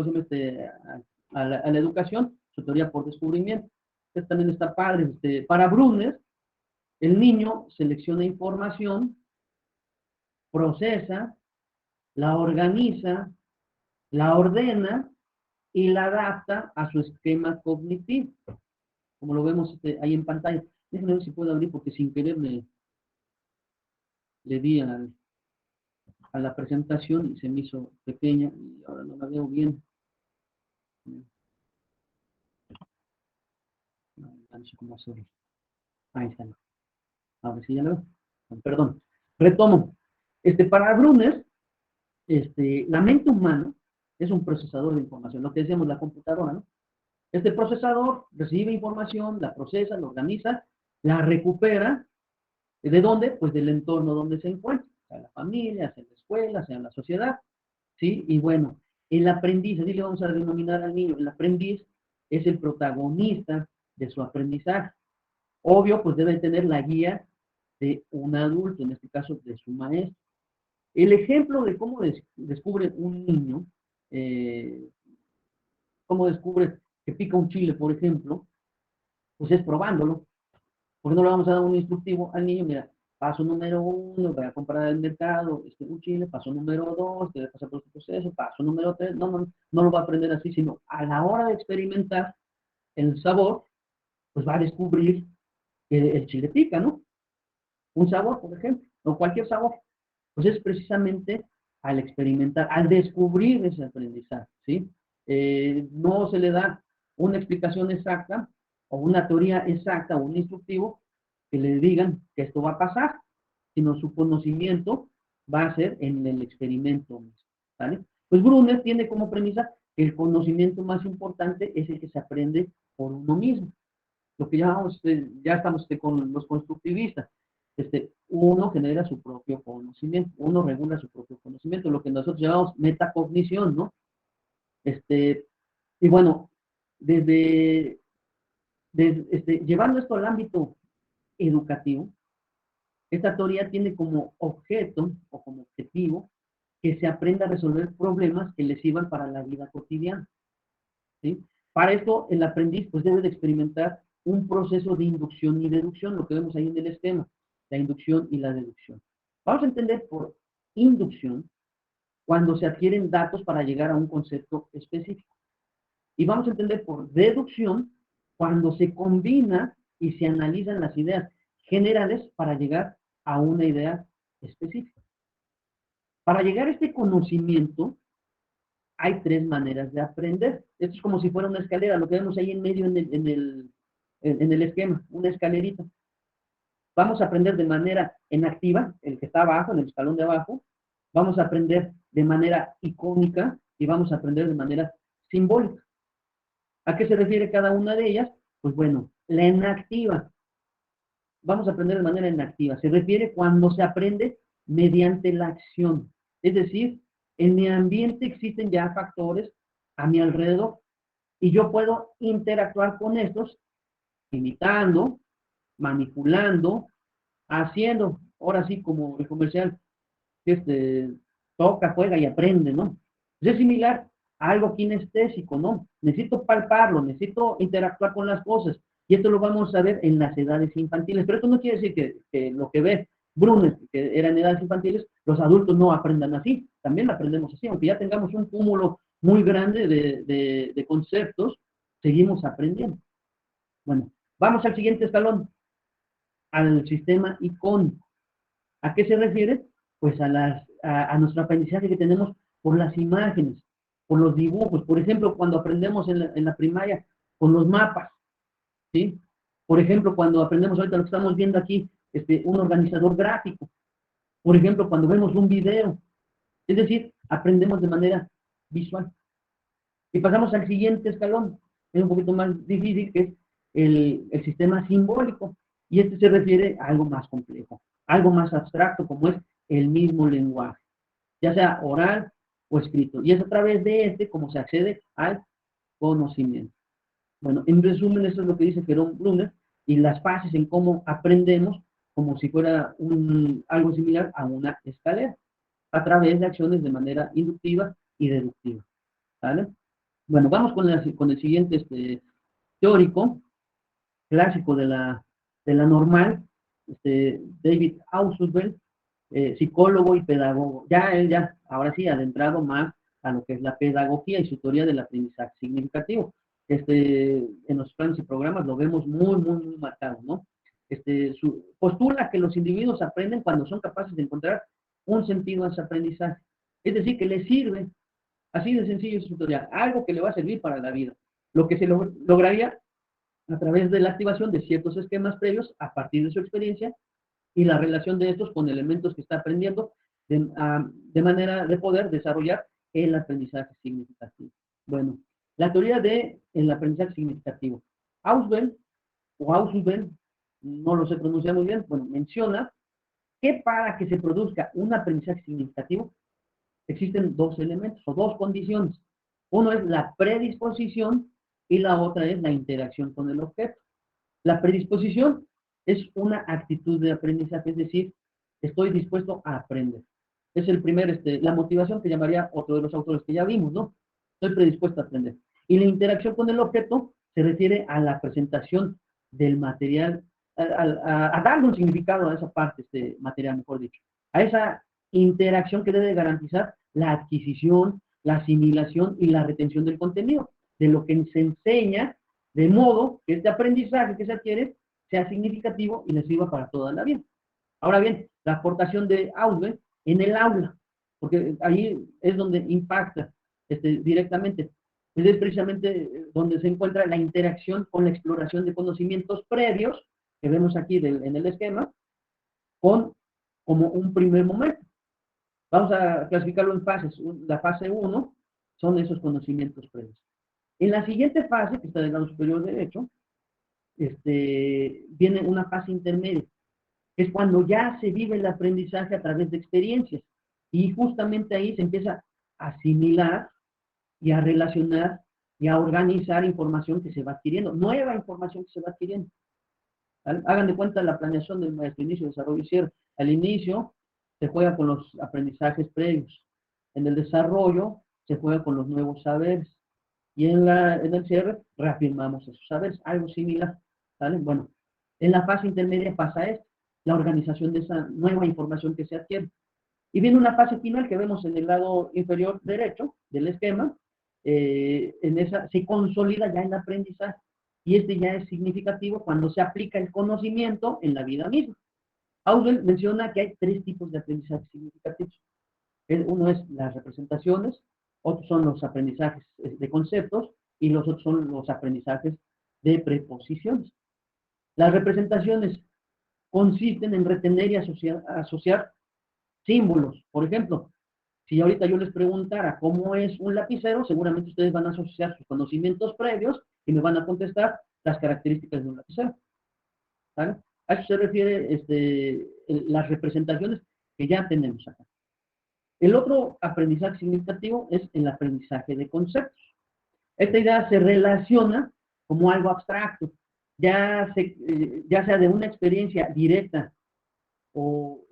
a la educación, su teoría por descubrimiento. Esto también está padre. Para Brunner, el niño selecciona información, procesa, la organiza, la ordena y la adapta a su esquema cognitivo, como lo vemos ahí en pantalla. Déjenme ver si puedo abrir porque sin querer le di a la presentación y se me hizo pequeña y ahora no la veo bien. No sé cómo hacerlo. Ahí está. Ahora sí ya lo veo. Perdón. Retomo. Para Brunner, la mente humana es un procesador de información, lo que decíamos la computadora, ¿no? Este procesador recibe información, la procesa, la organiza, la recupera. ¿De dónde? Pues del entorno donde se encuentra, sea la familia, sea la escuela, sea la sociedad, ¿sí? Y bueno, el aprendiz, así le vamos a denominar al niño, el aprendiz es el protagonista de su aprendizaje. Obvio, pues debe tener la guía de un adulto, en este caso de su maestro. El ejemplo de cómo descubre un niño, eh, cómo descubre que pica un chile, por ejemplo, pues es probándolo. ¿Por qué no le vamos a dar un instructivo al niño? Mira, paso número 1, voy a comprar al mercado un chile, paso número 2, debe pasar por este proceso, paso número 3, no lo va a aprender así, sino a la hora de experimentar el sabor, pues va a descubrir que el chile pica, ¿no? Un sabor, por ejemplo, o cualquier sabor. Pues es precisamente al experimentar, al descubrir ese aprendizaje, ¿sí? No se le da una explicación exacta o una teoría exacta o un instructivo que le digan que esto va a pasar, sino su conocimiento va a ser en el experimento mismo, ¿vale? Pues Brunner tiene como premisa que el conocimiento más importante es el que se aprende por uno mismo. Lo que llamamos, ya estamos con los constructivistas. Uno genera su propio conocimiento, uno regula su propio conocimiento, lo que nosotros llamamos metacognición, ¿no? Y bueno, desde llevando esto al ámbito educativo, esta teoría tiene como objeto o como objetivo que se aprenda a resolver problemas que les sirvan para la vida cotidiana, ¿sí? Para esto, el aprendiz pues debe de experimentar un proceso de inducción y deducción, lo que vemos ahí en el esquema, la inducción y la deducción. Vamos a entender por inducción cuando se adquieren datos para llegar a un concepto específico. Y vamos a entender por deducción cuando se combina y se analizan las ideas generales para llegar a una idea específica. Para llegar a este conocimiento, hay tres maneras de aprender. Esto es como si fuera una escalera, lo que vemos ahí en medio en el esquema, una escalerita. Vamos a aprender de manera inactiva, el que está abajo, en el escalón de abajo. Vamos a aprender de manera icónica y vamos a aprender de manera simbólica. ¿A qué se refiere cada una de ellas? Pues bueno, la inactiva. Vamos a aprender de manera inactiva. Se refiere cuando se aprende mediante la acción. Es decir, en mi ambiente existen ya factores a mi alrededor y yo puedo interactuar con estos imitando, manipulando, haciendo, ahora sí como el comercial, que toca, juega y aprende, ¿no? Es similar a algo kinestésico, ¿no? Necesito palparlo, necesito interactuar con las cosas. Y esto lo vamos a ver en las edades infantiles. Pero esto no quiere decir que lo que ve Brunner, que era en edades infantiles, los adultos no aprendan así. También lo aprendemos así. Aunque ya tengamos un cúmulo muy grande de conceptos, seguimos aprendiendo. Bueno, vamos al siguiente escalón, al sistema icónico. ¿A qué se refiere? Pues a nuestro aprendizaje que tenemos por las imágenes, por los dibujos. Por ejemplo, cuando aprendemos en la primaria con los mapas, ¿sí? Por ejemplo, cuando aprendemos ahorita lo que estamos viendo aquí, un organizador gráfico. Por ejemplo, cuando vemos un video. Es decir, aprendemos de manera visual. Y pasamos al siguiente escalón. Es un poquito más difícil, que es el sistema simbólico. Y este se refiere a algo más complejo, algo más abstracto, como es el mismo lenguaje, ya sea oral o escrito. Y es a través de como se accede al conocimiento. Bueno, en resumen, eso es lo que dice Jerome Brunner y las fases en cómo aprendemos como si fuera algo similar a una escalera, a través de acciones de manera inductiva y deductiva. ¿Vale? Bueno, vamos con el siguiente teórico, clásico de la normal, David Ausubel, psicólogo y pedagogo. Ya él, ya, ahora sí, adentrado más a lo que es la pedagogía y su teoría del aprendizaje significativo. En los planes y programas lo vemos muy, muy, muy marcado, ¿no? Postula que los individuos aprenden cuando son capaces de encontrar un sentido a ese aprendizaje. Es decir, que les sirve, así de sencillo es su teoría, algo que le va a servir para la vida. Lo que se lograría a través de la activación de ciertos esquemas previos a partir de su experiencia y la relación de estos con elementos que está aprendiendo de manera de poder desarrollar el aprendizaje significativo. Bueno, la teoría del aprendizaje significativo. Ausubel, o Ausubel, no lo sé pronunciar muy bien, bueno, menciona que para que se produzca un aprendizaje significativo existen dos elementos o dos condiciones. Uno es la predisposición y la otra es la interacción con el objeto. La predisposición es una actitud de aprendizaje, es decir, estoy dispuesto a aprender. Es la motivación que llamaría otro de los autores que ya vimos, ¿no? Estoy predispuesto a aprender. Y la interacción con el objeto se refiere a la presentación del material, a darle un significado a esa parte, material, mejor dicho. A esa interacción que debe garantizar la adquisición, la asimilación y la retención del contenido, de lo que se enseña, de modo que este aprendizaje que se adquiere sea significativo y le sirva para toda la vida. Ahora bien, la aportación de Ausubel en el aula, porque ahí es donde impacta directamente. Es precisamente donde se encuentra la interacción con la exploración de conocimientos previos, que vemos aquí en el esquema, con como un primer momento. Vamos a clasificarlo en fases. La fase 1 son esos conocimientos previos. En la siguiente fase, que está del lado superior derecho, viene una fase intermedia, que es cuando ya se vive el aprendizaje a través de experiencias. Y justamente ahí se empieza a asimilar y a relacionar y a organizar información que se va adquiriendo, nueva información que se va adquiriendo. ¿Vale? Hagan de cuenta la planeación del maestro, inicio, desarrollo y cierre. Al inicio se juega con los aprendizajes previos. En el desarrollo se juega con los nuevos saberes. Y en el cierre reafirmamos esos saberes, algo similar. ¿Vale? Bueno, en la fase intermedia pasa esto, la organización de esa nueva información que se adquiere. Y viene una fase final que vemos en el lado inferior derecho del esquema. En esa se consolida ya el aprendizaje. Y ya es significativo cuando se aplica el conocimiento en la vida misma. Ausubel menciona que hay tres tipos de aprendizaje significativos. Uno es las representaciones, otros son los aprendizajes de conceptos y los otros son los aprendizajes de preposiciones. Las representaciones consisten en retener y asociar símbolos. Por ejemplo, si ahorita yo les preguntara cómo es un lapicero, seguramente ustedes van a asociar sus conocimientos previos y me van a contestar las características de un lapicero. ¿Vale? A eso se refiere las representaciones que ya tenemos acá. El otro aprendizaje significativo es el aprendizaje de conceptos. Esta idea se relaciona como algo abstracto, ya sea de una experiencia directa o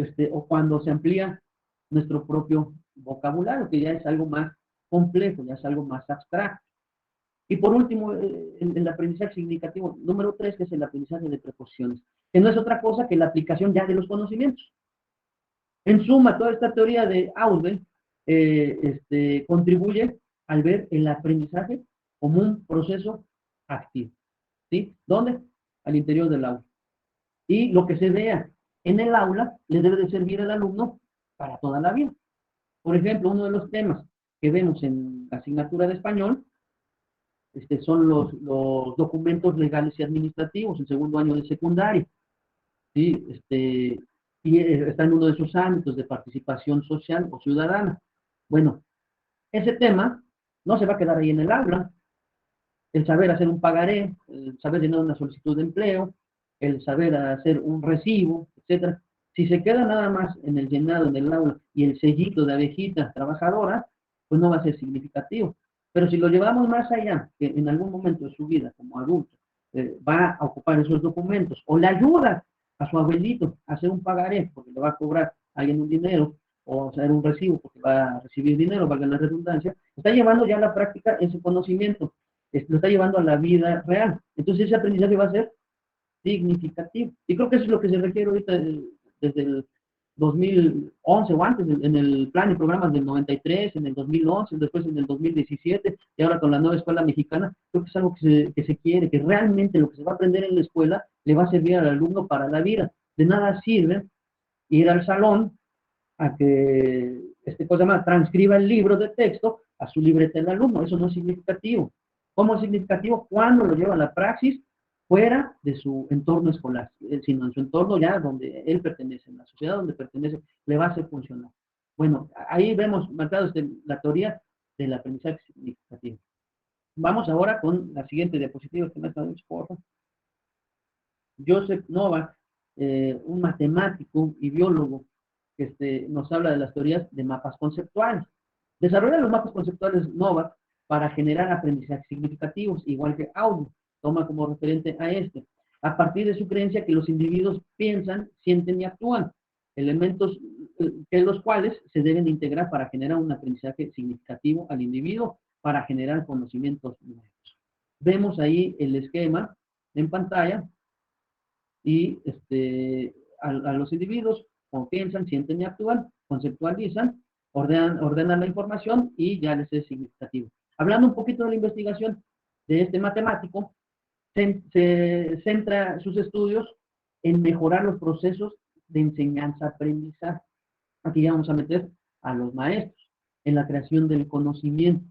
cuando se amplía nuestro propio vocabulario, que ya es algo más complejo, ya es algo más abstracto. Y por último, el aprendizaje significativo número 3, que es el aprendizaje de preposiciones, que no es otra cosa que la aplicación ya de los conocimientos. En suma, toda esta teoría de Ausubel contribuye al ver el aprendizaje como un proceso activo. ¿Sí? ¿Dónde? Al interior del aula. Y lo que se vea en el aula le debe de servir al alumno para toda la vida. Por ejemplo, uno de los temas que vemos en la asignatura de español son los documentos legales y administrativos, el segundo año de secundaria. ¿Sí? Y está en uno de sus ámbitos de participación social o ciudadana. Bueno, ese tema no se va a quedar ahí en el aula. El saber hacer un pagaré, el saber llenar una solicitud de empleo, el saber hacer un recibo, etcétera. Si se queda nada más en el llenado, en el aula, y el sellito de abejita trabajadora, pues no va a ser significativo. Pero si lo llevamos más allá, que en algún momento de su vida como adulto va a ocupar esos documentos, o le ayuda a su abuelito a hacer un pagaré, porque le va a cobrar a alguien un dinero, o hacer un recibo porque va a recibir dinero, valga la redundancia, está llevando ya a la práctica ese conocimiento, lo está llevando a la vida real. Entonces ese aprendizaje va a ser significativo. Y creo que eso es lo que se requiere ahorita desde 2011 o antes, en el plan y programas del 93, en el 2011, después en el 2017, y ahora con la nueva escuela mexicana, creo que es algo que se quiere, que realmente lo que se va a aprender en la escuela le va a servir al alumno para la vida. De nada sirve ir al salón a que, cosa más, transcriba el libro de texto a su libreta del alumno. Eso no es significativo. ¿Cómo es significativo? Cuando lo lleva a la praxis fuera de su entorno escolar, sino en su entorno ya donde él pertenece, en la sociedad donde pertenece, le va a hacer funcionar. Bueno, ahí vemos marcado la teoría del aprendizaje significativo. Vamos ahora con la siguiente diapositiva que me está dando, por favor. Joseph Novak, un matemático y biólogo, nos habla de las teorías de mapas conceptuales. Desarrolla los mapas conceptuales Novak para generar aprendizajes significativos, igual que Audio, toma como referente a a partir de su creencia que los individuos piensan, sienten y actúan, elementos que los cuales se deben integrar para generar un aprendizaje significativo al individuo, para generar conocimientos nuevos. Vemos ahí el esquema en pantalla, y a los individuos como piensan, sienten y actúan, conceptualizan, ordenan la información y ya les es significativo. Hablando un poquito de la investigación de este matemático, se centra sus estudios en mejorar los procesos de enseñanza-aprendizaje. Aquí ya vamos a meter a los maestros en la creación del conocimiento.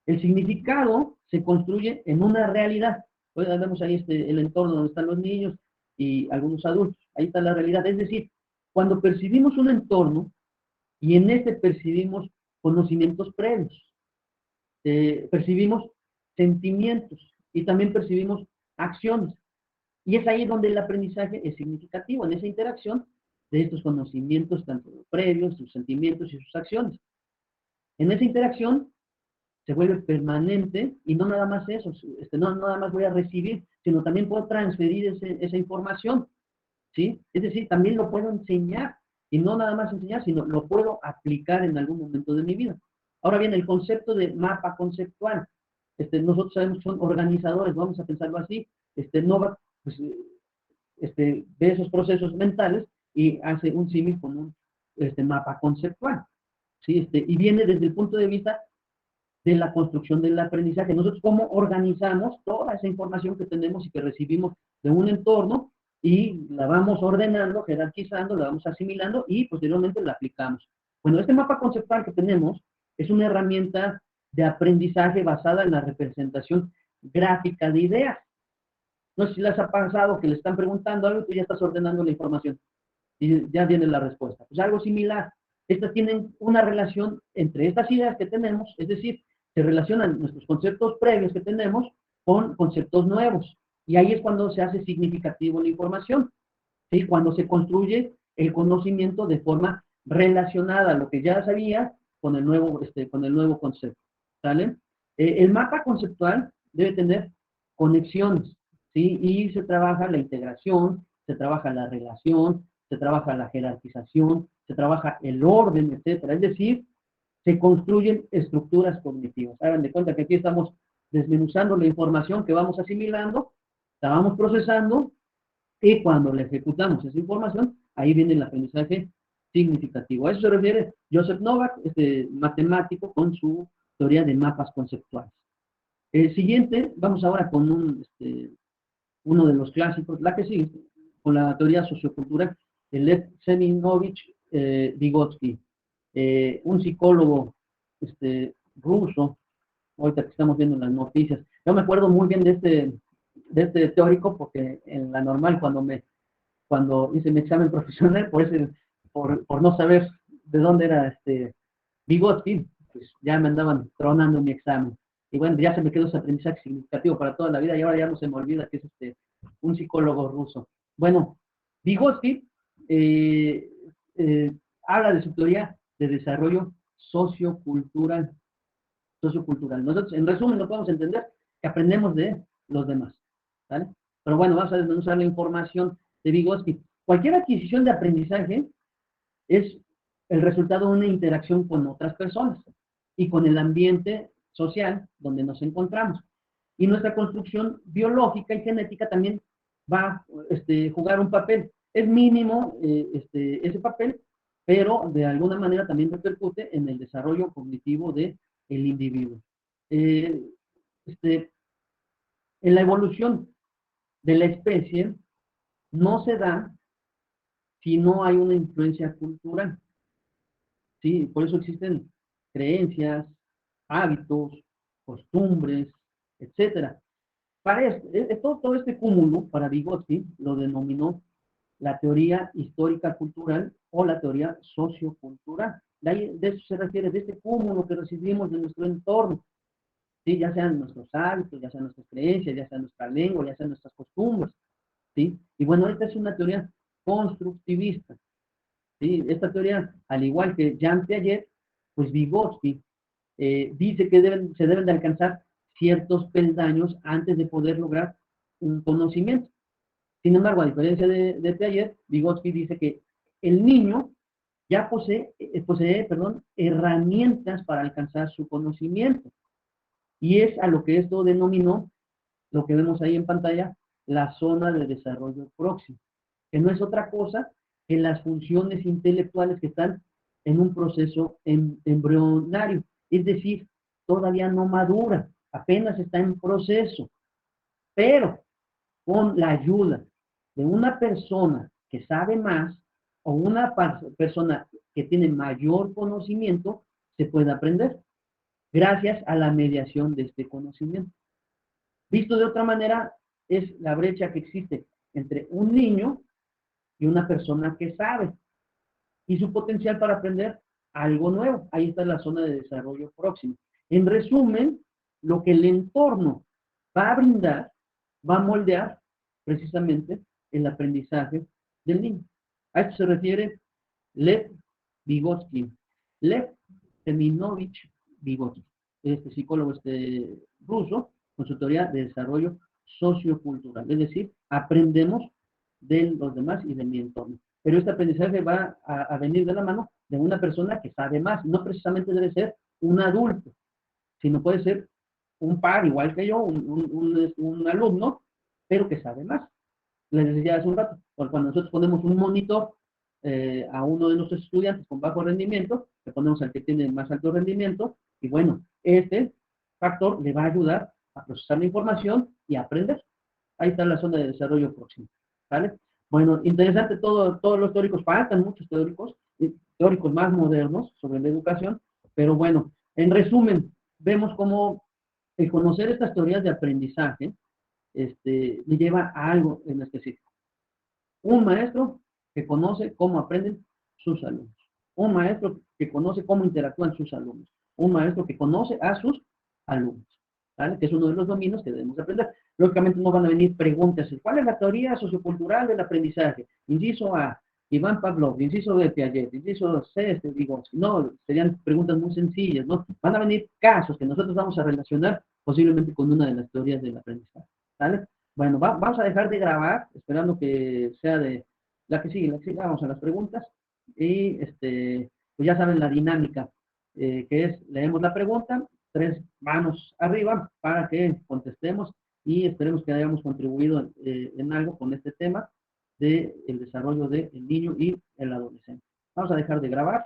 El significado se construye en una realidad. Pues vemos ahí el entorno donde están los niños y algunos adultos. Ahí está la realidad. Es decir, cuando percibimos un entorno y en percibimos conocimientos previos, percibimos sentimientos y también percibimos acciones. Y es ahí donde el aprendizaje es significativo, en esa interacción de estos conocimientos, tanto previos, sus sentimientos y sus acciones. En esa interacción se vuelve permanente y no nada más eso, no nada más voy a recibir, sino también puedo transferir esa información, ¿sí? Es decir, también lo puedo enseñar y no nada más enseñar, sino lo puedo aplicar en algún momento de mi vida. Ahora bien, el concepto de mapa conceptual, nosotros sabemos que son organizadores, vamos a pensarlo así, Novak pues, ve esos procesos mentales y hace un símil con un mapa conceptual, ¿sí? Y viene desde el punto de vista de la construcción del aprendizaje. Nosotros cómo organizamos toda esa información que tenemos y que recibimos de un entorno y la vamos ordenando, jerarquizando, la vamos asimilando y posteriormente la aplicamos. Bueno, este mapa conceptual que tenemos es una herramienta de aprendizaje basada en la representación gráfica de ideas. No sé si les ha pasado que le están preguntando algo y tú ya estás ordenando la información y ya viene la respuesta. Pues algo similar. Estas tienen una relación entre estas ideas que tenemos, es decir, se relacionan nuestros conceptos previos que tenemos con conceptos nuevos. Y ahí es cuando se hace significativo la información, ¿sí? Cuando se construye el conocimiento de forma relacionada a lo que ya sabía con el nuevo concepto. ¿Sale? El mapa conceptual debe tener conexiones, ¿sí? Y se trabaja la integración, se trabaja la relación, se trabaja la jerarquización, se trabaja el orden, etcétera. Es decir, se construyen estructuras cognitivas. Hagan de cuenta que aquí estamos desmenuzando la información que vamos asimilando, la vamos procesando, y cuando le ejecutamos esa información, ahí viene el aprendizaje significativo. A eso se refiere Joseph Novak, este matemático, con su teoría de mapas conceptuales. El siguiente, vamos ahora con uno de los clásicos, la que sigue, con la teoría sociocultural, el Lev Seminovich Vygotsky, un psicólogo ruso, ahorita que estamos viendo en las noticias. Yo me acuerdo muy bien de este teórico porque en la normal cuando hice mi examen profesional, por no saber de dónde era Vygotsky, pues ya me andaban tronando mi examen. Y bueno, ya se me quedó ese aprendizaje significativo para toda la vida y ahora ya no se me olvida que es un psicólogo ruso. Bueno, Vygotsky habla de su teoría de desarrollo sociocultural. Nosotros, en resumen, lo podemos entender que aprendemos de los demás. ¿Vale? Pero bueno, vamos a desmenuzar la información de Vygotsky. Cualquier adquisición de aprendizaje es el resultado de una interacción con otras personas y con el ambiente social donde nos encontramos. Y nuestra construcción biológica y genética también va a jugar un papel. Es mínimo ese papel, pero de alguna manera también repercute en el desarrollo cognitivo del individuo. Eh, este, en la evolución de la especie no se da si no hay una influencia cultural. ¿Sí? Por eso existen creencias, hábitos, costumbres, etcétera. Para todo este cúmulo, para Vygotsky, lo denominó la teoría histórica cultural o la teoría sociocultural. De eso se refiere, de este cúmulo que recibimos de nuestro entorno, ¿sí? Ya sean nuestros hábitos, ya sean nuestras creencias, ya sea nuestra lengua, ya sean nuestras costumbres. ¿Sí? Y bueno, esta es una teoría constructivista. ¿Sí? Esta teoría, al igual que Jean Piaget, pues Vygotsky dice que se deben de alcanzar ciertos peldaños antes de poder lograr un conocimiento. Sin embargo, a diferencia de Piaget, Vygotsky dice que el niño ya posee herramientas para alcanzar su conocimiento. Y es a lo que esto denominó, lo que vemos ahí en pantalla, la zona de desarrollo próximo, que no es otra cosa que las funciones intelectuales que están en un proceso embrionario, es decir, todavía no madura, apenas está en proceso, pero con la ayuda de una persona que sabe más o una persona que tiene mayor conocimiento, se puede aprender gracias a la mediación de este conocimiento. Visto de otra manera, es la brecha que existe entre un niño y una persona que sabe y su potencial para aprender algo nuevo. Ahí está la zona de desarrollo próximo. En resumen, lo que el entorno va a brindar, va a moldear precisamente el aprendizaje del niño. A esto se refiere Lev Vygotsky. Lev Seminovich Vygotsky, este psicólogo ruso, con su teoría de desarrollo sociocultural. Es decir, aprendemos de los demás y de mi entorno. Pero este aprendizaje va a venir de la mano de una persona que sabe más. No precisamente debe ser un adulto, sino puede ser un par, igual que yo, un alumno, pero que sabe más. Les decía hace un rato, cuando nosotros ponemos un monitor a uno de nuestros estudiantes con bajo rendimiento, le ponemos al que tiene más alto rendimiento, y bueno, este factor le va a ayudar a procesar la información y a aprender. Ahí está la zona de desarrollo próximo. ¿Vale? Bueno, interesante todos los teóricos, faltan muchos teóricos más modernos sobre la educación, pero bueno, en resumen, vemos cómo el conocer estas teorías de aprendizaje le lleva a algo en específico. Un maestro que conoce cómo aprenden sus alumnos. Un maestro que conoce cómo interactúan sus alumnos. Un maestro que conoce a sus alumnos. ¿Vale? Que es uno de los dominios que debemos aprender. Lógicamente no van a venir preguntas. ¿Cuál es la teoría sociocultural del aprendizaje? Inciso A, Iván Pavlov. Inciso B, Piaget. Inciso C, Vygotsky. No, serían preguntas muy sencillas, ¿no? Van a venir casos que nosotros vamos a relacionar posiblemente con una de las teorías del aprendizaje. ¿Vale? Bueno, vamos a dejar de grabar, esperando que sea de la que sigue, vamos a las preguntas. Y pues ya saben la dinámica, que es, leemos la pregunta, 3 manos arriba para que contestemos y esperemos que hayamos contribuido en algo con este tema del desarrollo del niño y el adolescente. Vamos a dejar de grabar.